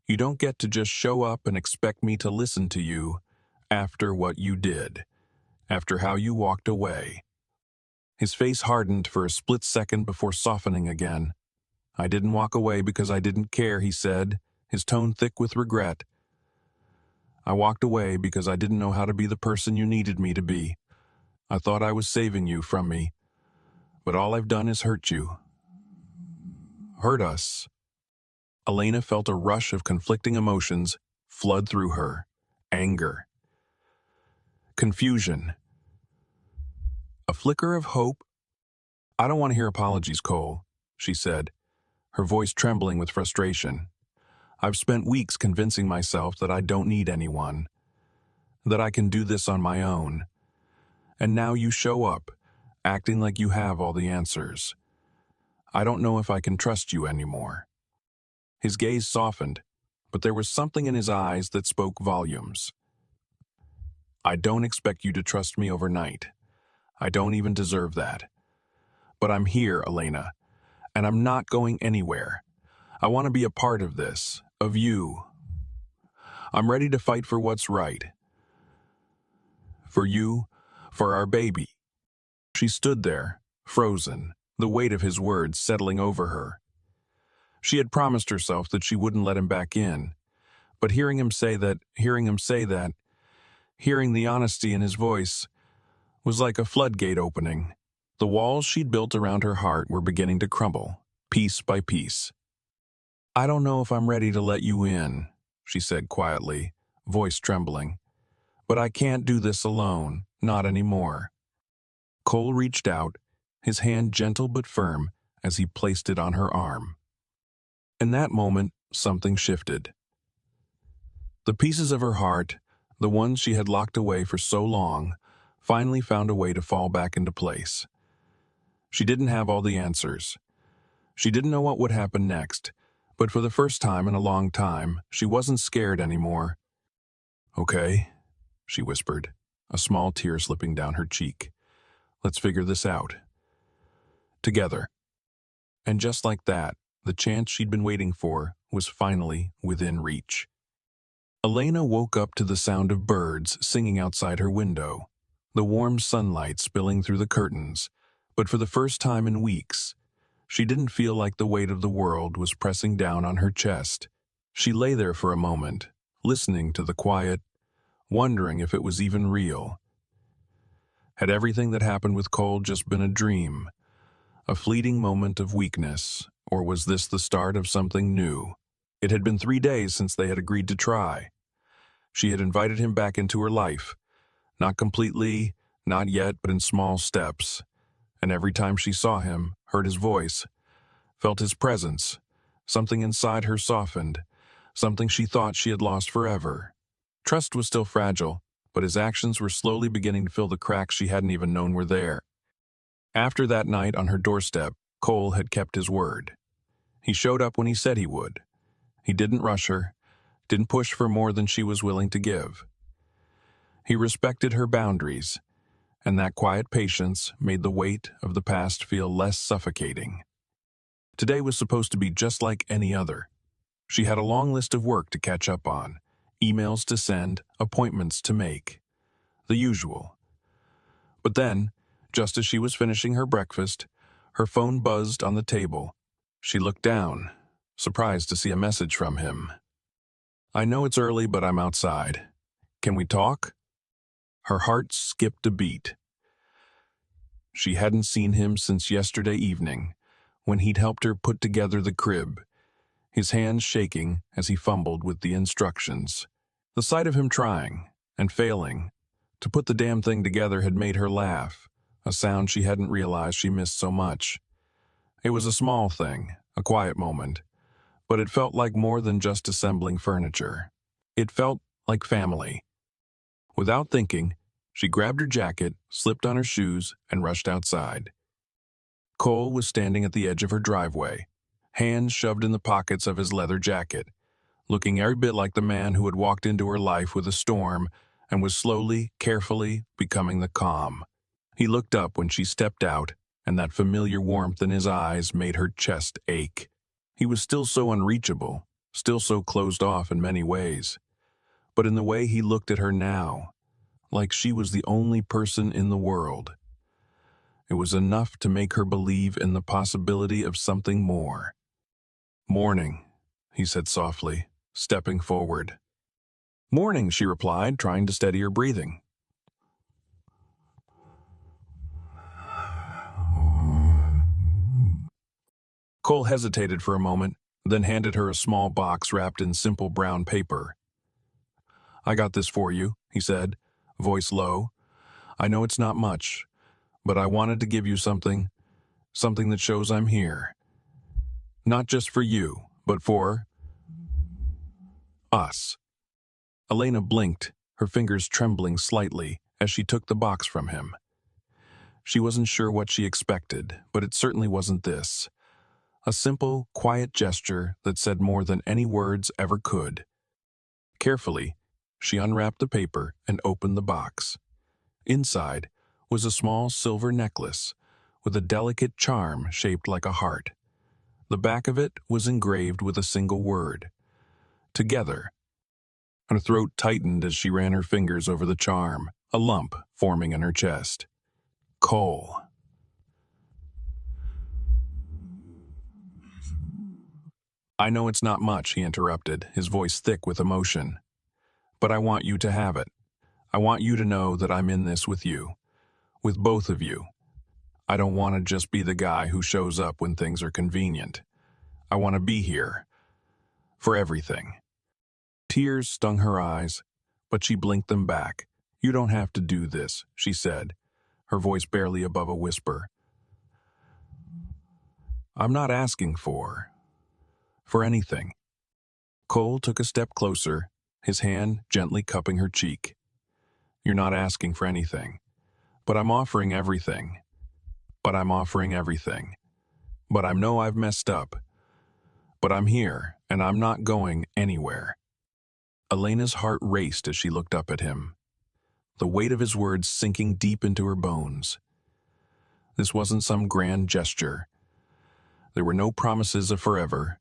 "You don't get to just show up and expect me to listen to you after what you did, after how you walked away." His face hardened for a split second before softening again. "I didn't walk away because I didn't care," he said, his tone thick with regret. "I walked away because I didn't know how to be the person you needed me to be. I thought I was saving you from me, but all I've done is hurt you. Hurt us." Elena felt a rush of conflicting emotions flood through her. Anger. Confusion. A flicker of hope. "I don't want to hear apologies, Cole," she said, her voice trembling with frustration. "I've spent weeks convincing myself that I don't need anyone, that I can do this on my own. And now you show up, acting like you have all the answers. I don't know if I can trust you anymore." His gaze softened, but there was something in his eyes that spoke volumes. "I don't expect you to trust me overnight. I don't even deserve that. But I'm here, Elena, and I'm not going anywhere. I want to be a part of this, of you. I'm ready to fight for what's right. For you, for our baby." She stood there, frozen, the weight of his words settling over her. She had promised herself that she wouldn't let him back in, but hearing the honesty in his voice, was like a floodgate opening. The walls she'd built around her heart were beginning to crumble, piece by piece. "I don't know if I'm ready to let you in," she said quietly, voice trembling. "But I can't do this alone, not anymore." Cole reached out, his hand gentle but firm as he placed it on her arm. In that moment, something shifted. The pieces of her heart, the ones she had locked away for so long, finally found a way to fall back into place. She didn't have all the answers. She didn't know what would happen next, but for the first time in a long time, she wasn't scared anymore. "Okay," she whispered, a small tear slipping down her cheek. "Let's figure this out. Together." And just like that, the chance she'd been waiting for was finally within reach. Elena woke up to the sound of birds singing outside her window, the warm sunlight spilling through the curtains, but for the first time in weeks, she didn't feel like the weight of the world was pressing down on her chest. She lay there for a moment, listening to the quiet, wondering if it was even real. Had everything that happened with Cole just been a dream, a fleeting moment of weakness, or was this the start of something new? It had been 3 days since they had agreed to try. She had invited him back into her life, not completely, not yet, but in small steps. And every time she saw him, heard his voice, felt his presence, something inside her softened, something she thought she had lost forever. Trust was still fragile, but his actions were slowly beginning to fill the cracks she hadn't even known were there. After that night on her doorstep, Cole had kept his word. He showed up when he said he would. He didn't rush her, didn't push for more than she was willing to give. He respected her boundaries, and that quiet patience made the weight of the past feel less suffocating. Today was supposed to be just like any other. She had a long list of work to catch up on, emails to send, appointments to make. The usual. But then, just as she was finishing her breakfast, her phone buzzed on the table. She looked down, surprised to see a message from him. "I know it's early, but I'm outside. Can we talk?" Her heart skipped a beat. She hadn't seen him since yesterday evening, when he'd helped her put together the crib, his hands shaking as he fumbled with the instructions. The sight of him trying, and failing, to put the damn thing together had made her laugh, a sound she hadn't realized she missed so much. It was a small thing, a quiet moment, but it felt like more than just assembling furniture. It felt like family. Without thinking, she grabbed her jacket, slipped on her shoes, and rushed outside. Cole was standing at the edge of her driveway, hands shoved in the pockets of his leather jacket, looking every bit like the man who had walked into her life with a storm and was slowly, carefully becoming the calm. He looked up when she stepped out, and that familiar warmth in his eyes made her chest ache. He was still so unreachable, still so closed off in many ways. But in the way he looked at her now, like she was the only person in the world, it was enough to make her believe in the possibility of something more. "Morning," he said softly, stepping forward. "Morning," she replied, trying to steady her breathing. Cole hesitated for a moment, then handed her a small box wrapped in simple brown paper. "I got this for you," he said, voice low. "I know it's not much, but I wanted to give you something that shows I'm here. Not just for you, but for us." Elena blinked, her fingers trembling slightly as she took the box from him. She wasn't sure what she expected, but it certainly wasn't this. A simple, quiet gesture that said more than any words ever could. Carefully, she unwrapped the paper and opened the box. Inside was a small silver necklace with a delicate charm shaped like a heart. The back of it was engraved with a single word: together. Her throat tightened as she ran her fingers over the charm, a lump forming in her chest. Cole. I know it's not much, he interrupted, his voice thick with emotion. But I want you to have it. I want you to know that I'm in this with you. With both of you. I don't want to just be the guy who shows up when things are convenient. I want to be here. For everything. Tears stung her eyes, but she blinked them back. You don't have to do this, she said, her voice barely above a whisper. I'm not asking for anything. Cole took a step closer, his hand gently cupping her cheek. You're not asking for anything, but I'm offering everything. But I know I've messed up. But I'm here, and I'm not going anywhere. Elena's heart raced as she looked up at him, the weight of his words sinking deep into her bones. This wasn't some grand gesture. There were no promises of forever,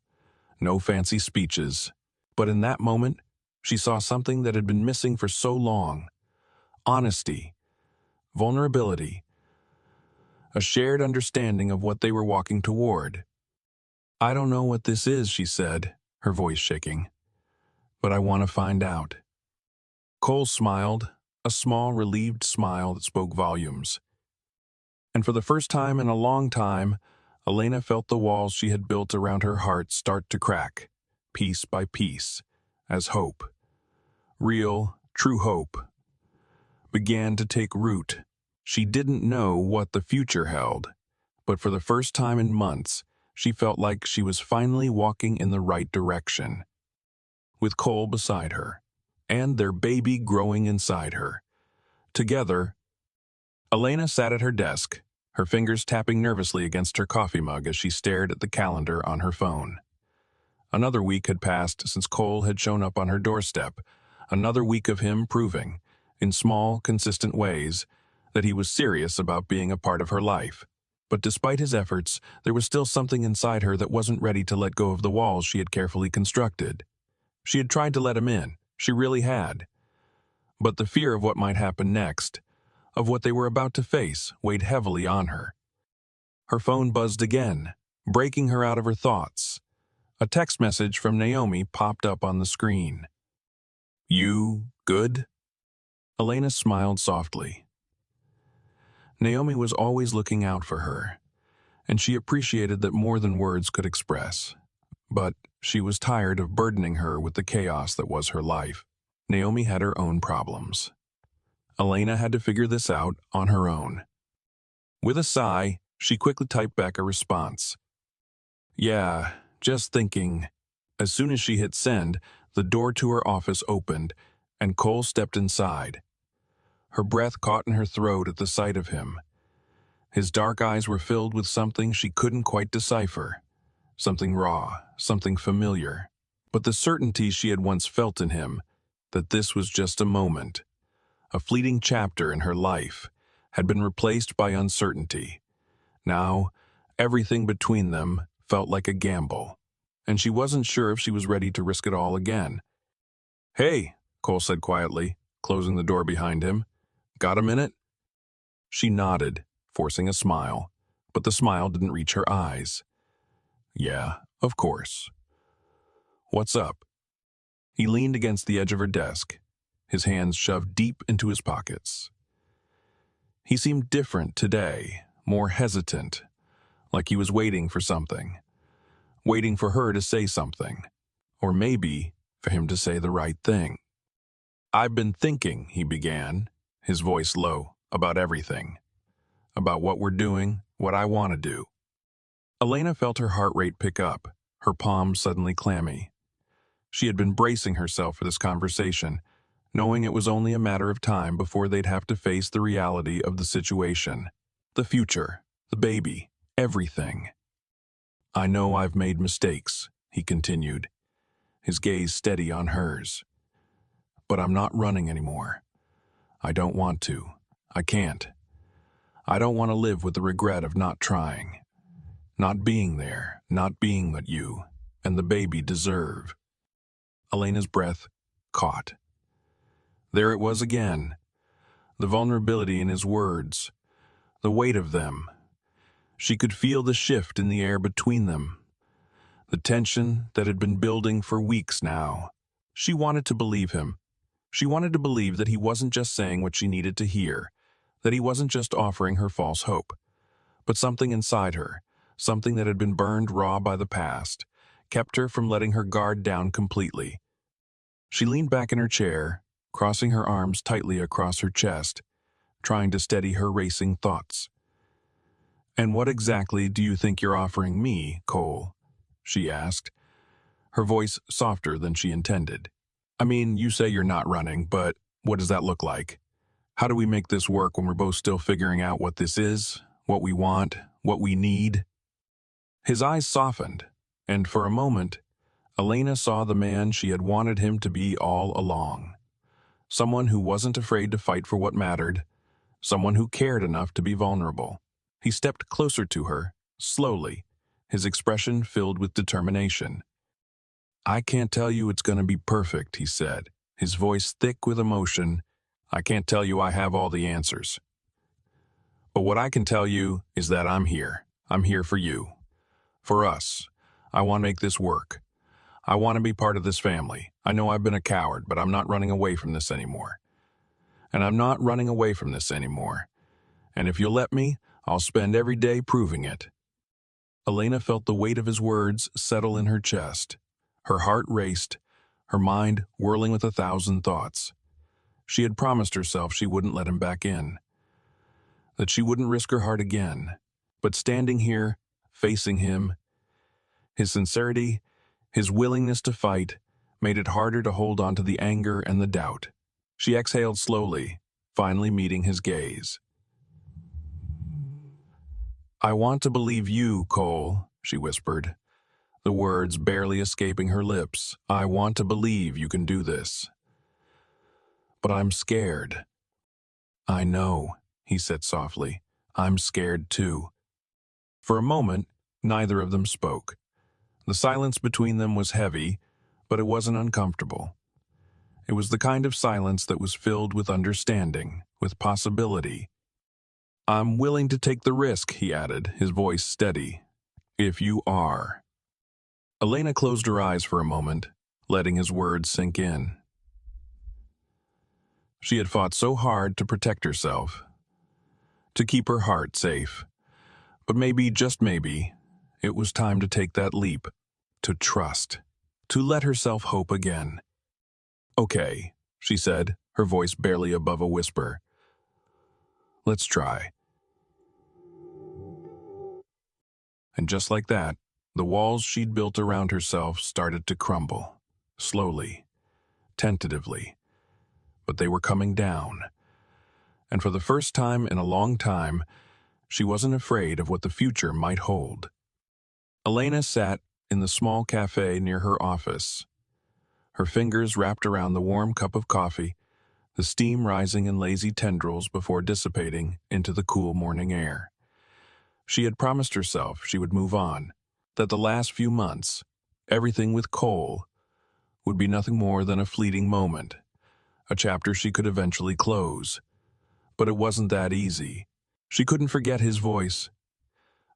no fancy speeches, but in that moment, she saw something that had been missing for so long. Honesty, vulnerability, a shared understanding of what they were walking toward. I don't know what this is, she said, her voice shaking, but I want to find out. Cole smiled, a small, relieved smile that spoke volumes. And for the first time in a long time, Elena felt the walls she had built around her heart start to crack, piece by piece, as hope, real, true hope, began to take root. She didn't know what the future held, but for the first time in months, she felt like she was finally walking in the right direction. With Cole beside her, and their baby growing inside her. Together, Elena sat at her desk, her fingers tapping nervously against her coffee mug as she stared at the calendar on her phone. Another week had passed since Cole had shown up on her doorstep, another week of him proving, in small, consistent ways, that he was serious about being a part of her life. But despite his efforts, there was still something inside her that wasn't ready to let go of the walls she had carefully constructed. She had tried to let him in, she really had. But the fear of what might happen next, of what they were about to face, weighed heavily on her. Her phone buzzed again, breaking her out of her thoughts. A text message from Naomi popped up on the screen. You good? Elena smiled softly. Naomi was always looking out for her, and she appreciated that more than words could express. But she was tired of burdening her with the chaos that was her life. Naomi had her own problems. Elena had to figure this out on her own. With a sigh, she quickly typed back a response. Yeah, just thinking. As soon as she hit send, the door to her office opened, and Cole stepped inside. Her breath caught in her throat at the sight of him. His dark eyes were filled with something she couldn't quite decipher. Something raw, something familiar. But the certainty she had once felt in him, that this was just a moment, a fleeting chapter in her life, had been replaced by uncertainty. Now, everything between them felt like a gamble, and she wasn't sure if she was ready to risk it all again. Hey, Cole said quietly, closing the door behind him. Got a minute? She nodded, forcing a smile, but the smile didn't reach her eyes. Yeah, of course. What's up? He leaned against the edge of her desk, his hands shoved deep into his pockets. He seemed different today, more hesitant, like he was waiting for something. Waiting for her to say something, or maybe for him to say the right thing. I've been thinking, he began, his voice low, about everything. About what we're doing, what I want to do. Elena felt her heart rate pick up, her palms suddenly clammy. She had been bracing herself for this conversation, knowing it was only a matter of time before they'd have to face the reality of the situation. The future, the baby, everything. I know I've made mistakes, he continued, his gaze steady on hers. But I'm not running anymore. I don't want to. I can't. I don't want to live with the regret of not trying. Not being there, not being what you and the baby deserve. Elena's breath caught. There it was again, the vulnerability in his words, the weight of them. She could feel the shift in the air between them, the tension that had been building for weeks now. She wanted to believe him. She wanted to believe that he wasn't just saying what she needed to hear, that he wasn't just offering her false hope. But something inside her, something that had been burned raw by the past, kept her from letting her guard down completely. She leaned back in her chair, crossing her arms tightly across her chest, trying to steady her racing thoughts. "And what exactly do you think you're offering me, Cole?" she asked, her voice softer than she intended. "I mean, you say you're not running, but what does that look like? How do we make this work when we're both still figuring out what this is, what we want, what we need?" His eyes softened, and for a moment, Elena saw the man she had wanted him to be all along. Someone who wasn't afraid to fight for what mattered, someone who cared enough to be vulnerable. He stepped closer to her, slowly, his expression filled with determination. "I can't tell you it's going to be perfect," he said, his voice thick with emotion. "I can't tell you I have all the answers. But what I can tell you is that I'm here. I'm here for you. For us. I want to make this work. I want to be part of this family. I know I've been a coward, but I'm not running away from this anymore. And I'm not running away from this anymore. And if you'll let me, I'll spend every day proving it." Elena felt the weight of his words settle in her chest. Her heart raced, her mind whirling with 1,000 thoughts. She had promised herself she wouldn't let him back in, that she wouldn't risk her heart again. But standing here, facing him, his sincerity, his willingness to fight, made it harder to hold on to the anger and the doubt. She exhaled slowly, finally meeting his gaze. "I want to believe you, Cole," she whispered, the words barely escaping her lips. "I want to believe you can do this. But I'm scared." "I know," he said softly. "I'm scared too." For a moment, neither of them spoke. The silence between them was heavy, but it wasn't uncomfortable. It was the kind of silence that was filled with understanding, with possibility. "I'm willing to take the risk," he added, his voice steady. "If you are." Elena closed her eyes for a moment, letting his words sink in. She had fought so hard to protect herself, to keep her heart safe. But maybe, just maybe, it was time to take that leap, to trust, to let herself hope again. "Okay," she said, her voice barely above a whisper. "Let's try." And just like that, the walls she'd built around herself started to crumble, slowly, tentatively. But they were coming down. And for the first time in a long time, she wasn't afraid of what the future might hold. Elena sat in the small cafe near her office, her fingers wrapped around the warm cup of coffee, the steam rising in lazy tendrils before dissipating into the cool morning air. She had promised herself she would move on, that the last few months, everything with Cole, would be nothing more than a fleeting moment, a chapter she could eventually close. But it wasn't that easy. She couldn't forget his voice,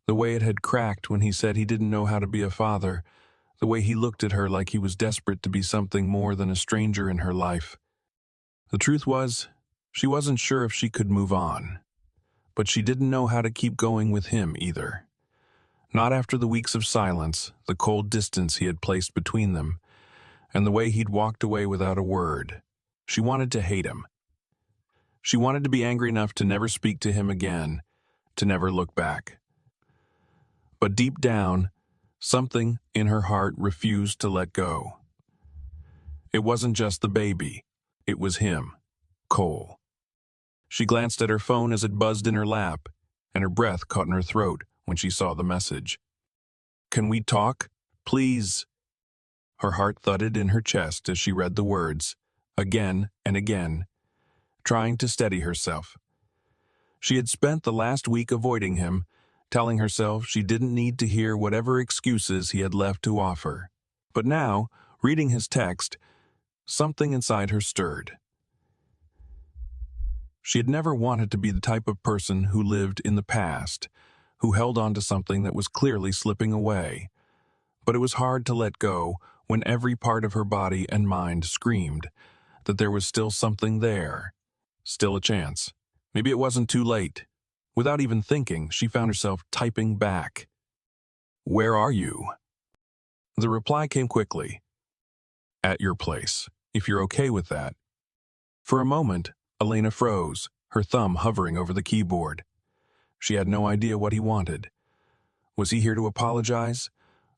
the way it had cracked when he said he didn't know how to be a father, the way he looked at her like he was desperate to be something more than a stranger in her life. The truth was, she wasn't sure if she could move on, but she didn't know how to keep going with him either. Not after the weeks of silence, the cold distance he had placed between them, and the way he'd walked away without a word. She wanted to hate him. She wanted to be angry enough to never speak to him again, to never look back. But deep down, something in her heart refused to let go. It wasn't just the baby. It was him, Cole. She glanced at her phone as it buzzed in her lap, and her breath caught in her throat when she saw the message. "Can we talk? Please?" Her heart thudded in her chest as she read the words, again and again, trying to steady herself. She had spent the last week avoiding him, telling herself she didn't need to hear whatever excuses he had left to offer. But now, Reading his text, something inside her stirred. She had never wanted to be the type of person who lived in the past, who held on to something that was clearly slipping away. But it was hard to let go when every part of her body and mind screamed that there was still something there, still a chance. Maybe it wasn't too late. Without even thinking, she found herself typing back. "Where are you?" The reply came quickly. "At your place, if you're okay with that." For a moment, Elena froze, her thumb hovering over the keyboard. She had no idea what he wanted. Was he here to apologize?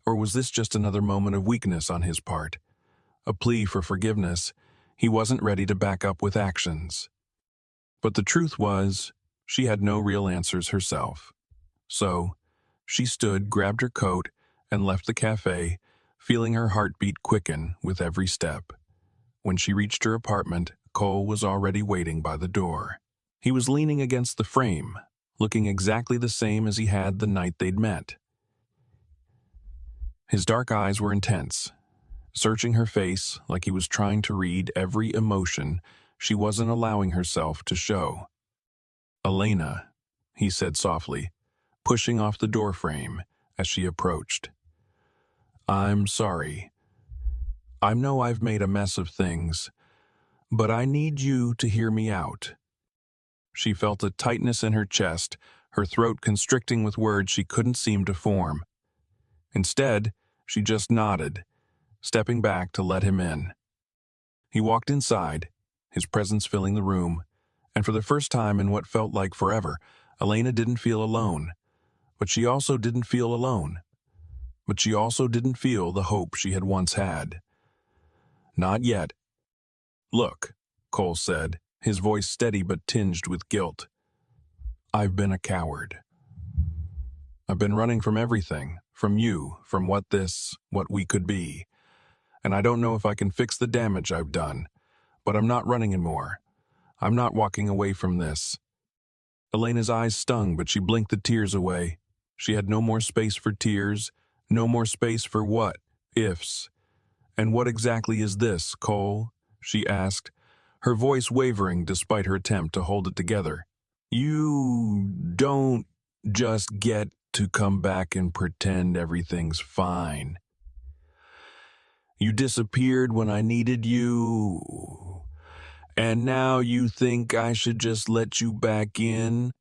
Or was this just another moment of weakness on his part? A plea for forgiveness he wasn't ready to back up with actions. But the truth was, she had no real answers herself. So, she stood, grabbed her coat, and left the cafe, feeling her heartbeat quicken with every step. When she reached her apartment, Cole was already waiting by the door. He was leaning against the frame, looking exactly the same as he had the night they'd met. His dark eyes were intense, searching her face like he was trying to read every emotion she wasn't allowing herself to show. "Elena," he said softly, pushing off the doorframe as she approached. "I'm sorry. I know I've made a mess of things, but I need you to hear me out." She felt a tightness in her chest, her throat constricting with words she couldn't seem to form. Instead, she just nodded, stepping back to let him in. He walked inside, his presence filling the room, and for the first time in what felt like forever, Elena didn't feel alone. But she also didn't feel alone. But she also didn't feel the hope she had once had. "Not yet." "Look," Cole said, his voice steady but tinged with guilt. "I've been a coward. I've been running from everything, from you, from what we could be. And I don't know if I can fix the damage I've done, but I'm not running anymore. I'm not walking away from this." Elena's eyes stung, but she blinked the tears away. She had no more space for tears, no more space for what-ifs. "And what exactly is this, Cole?" she asked, her voice wavering despite her attempt to hold it together. "You don't just get to come back and pretend everything's fine. You disappeared when I needed you, and now you think I should just let you back in?"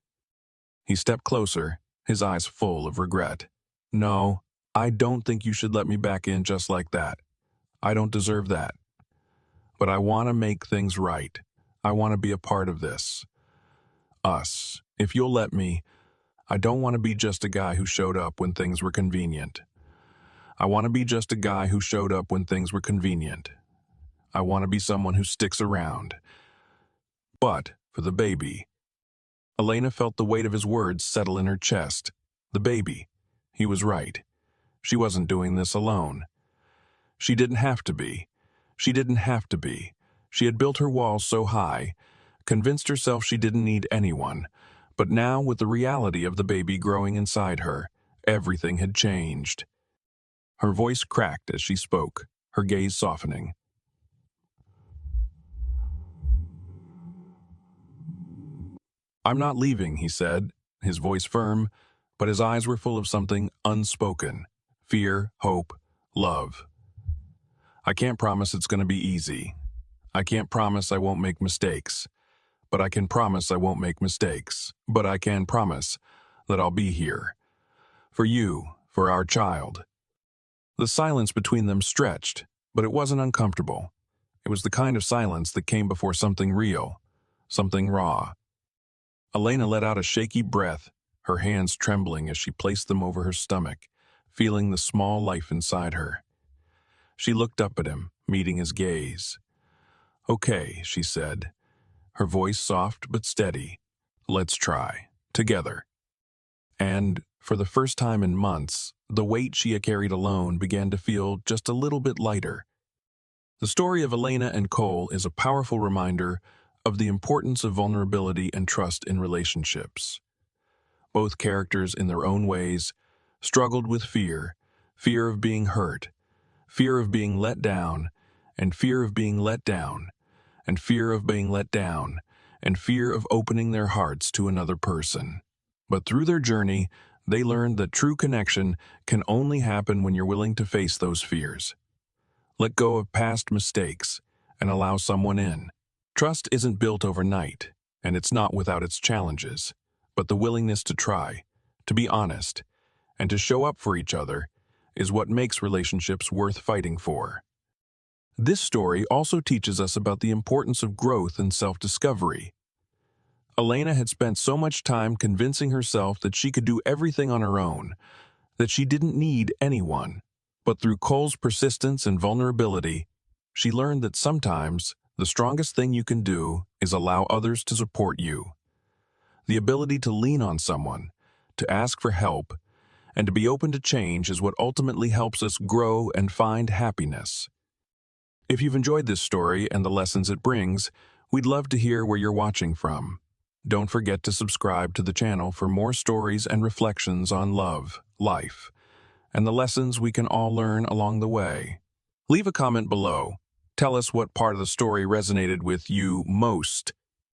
He stepped closer, his eyes full of regret. "No, I don't think you should let me back in just like that. I don't deserve that. But I want to make things right. I want to be a part of this. Us. If you'll let me, I don't want to be just a guy who showed up when things were convenient. I want to be just a guy who showed up when things were convenient. I want to be someone who sticks around. But for the baby." Elena felt the weight of his words settle in her chest. The baby. He was right. She wasn't doing this alone. She didn't have to be. She didn't have to be. She had built her walls so high, convinced herself she didn't need anyone. But now, with the reality of the baby growing inside her, everything had changed. Her voice cracked as she spoke, her gaze softening. "I'm not leaving," he said, his voice firm, but his eyes were full of something unspoken. Fear, hope, love. "I can't promise it's going to be easy. I can't promise I won't make mistakes. But I can promise I won't make mistakes. But I can promise that I'll be here. For you, for our child." The silence between them stretched, but it wasn't uncomfortable. It was the kind of silence that came before something real, something raw. Elena let out a shaky breath, her hands trembling as she placed them over her stomach, feeling the small life inside her. She looked up at him, meeting his gaze. "Okay," she said, her voice soft but steady. "Let's try. Together." And, for the first time in months, the weight she had carried alone began to feel just a little bit lighter. The story of Elena and Cole is a powerful reminder of the importance of vulnerability and trust in relationships. Both characters, in their own ways, struggled with fear of being hurt, fear of being let down, and fear of being let down, and fear of being let down, and fear of opening their hearts to another person. But through their journey, they learned that true connection can only happen when you're willing to face those fears. Let go of past mistakes and allow someone in. Trust isn't built overnight, and it's not without its challenges, but the willingness to try, to be honest, and to show up for each other is what makes relationships worth fighting for. This story also teaches us about the importance of growth and self-discovery. Elena had spent so much time convincing herself that she could do everything on her own, that she didn't need anyone. But through Cole's persistence and vulnerability, she learned that sometimes the strongest thing you can do is allow others to support you. The ability to lean on someone, to ask for help, and to be open to change is what ultimately helps us grow and find happiness. If you've enjoyed this story and the lessons it brings, we'd love to hear where you're watching from. Don't forget to subscribe to the channel for more stories and reflections on love, life, and the lessons we can all learn along the way. Leave a comment below. Tell us what part of the story resonated with you most,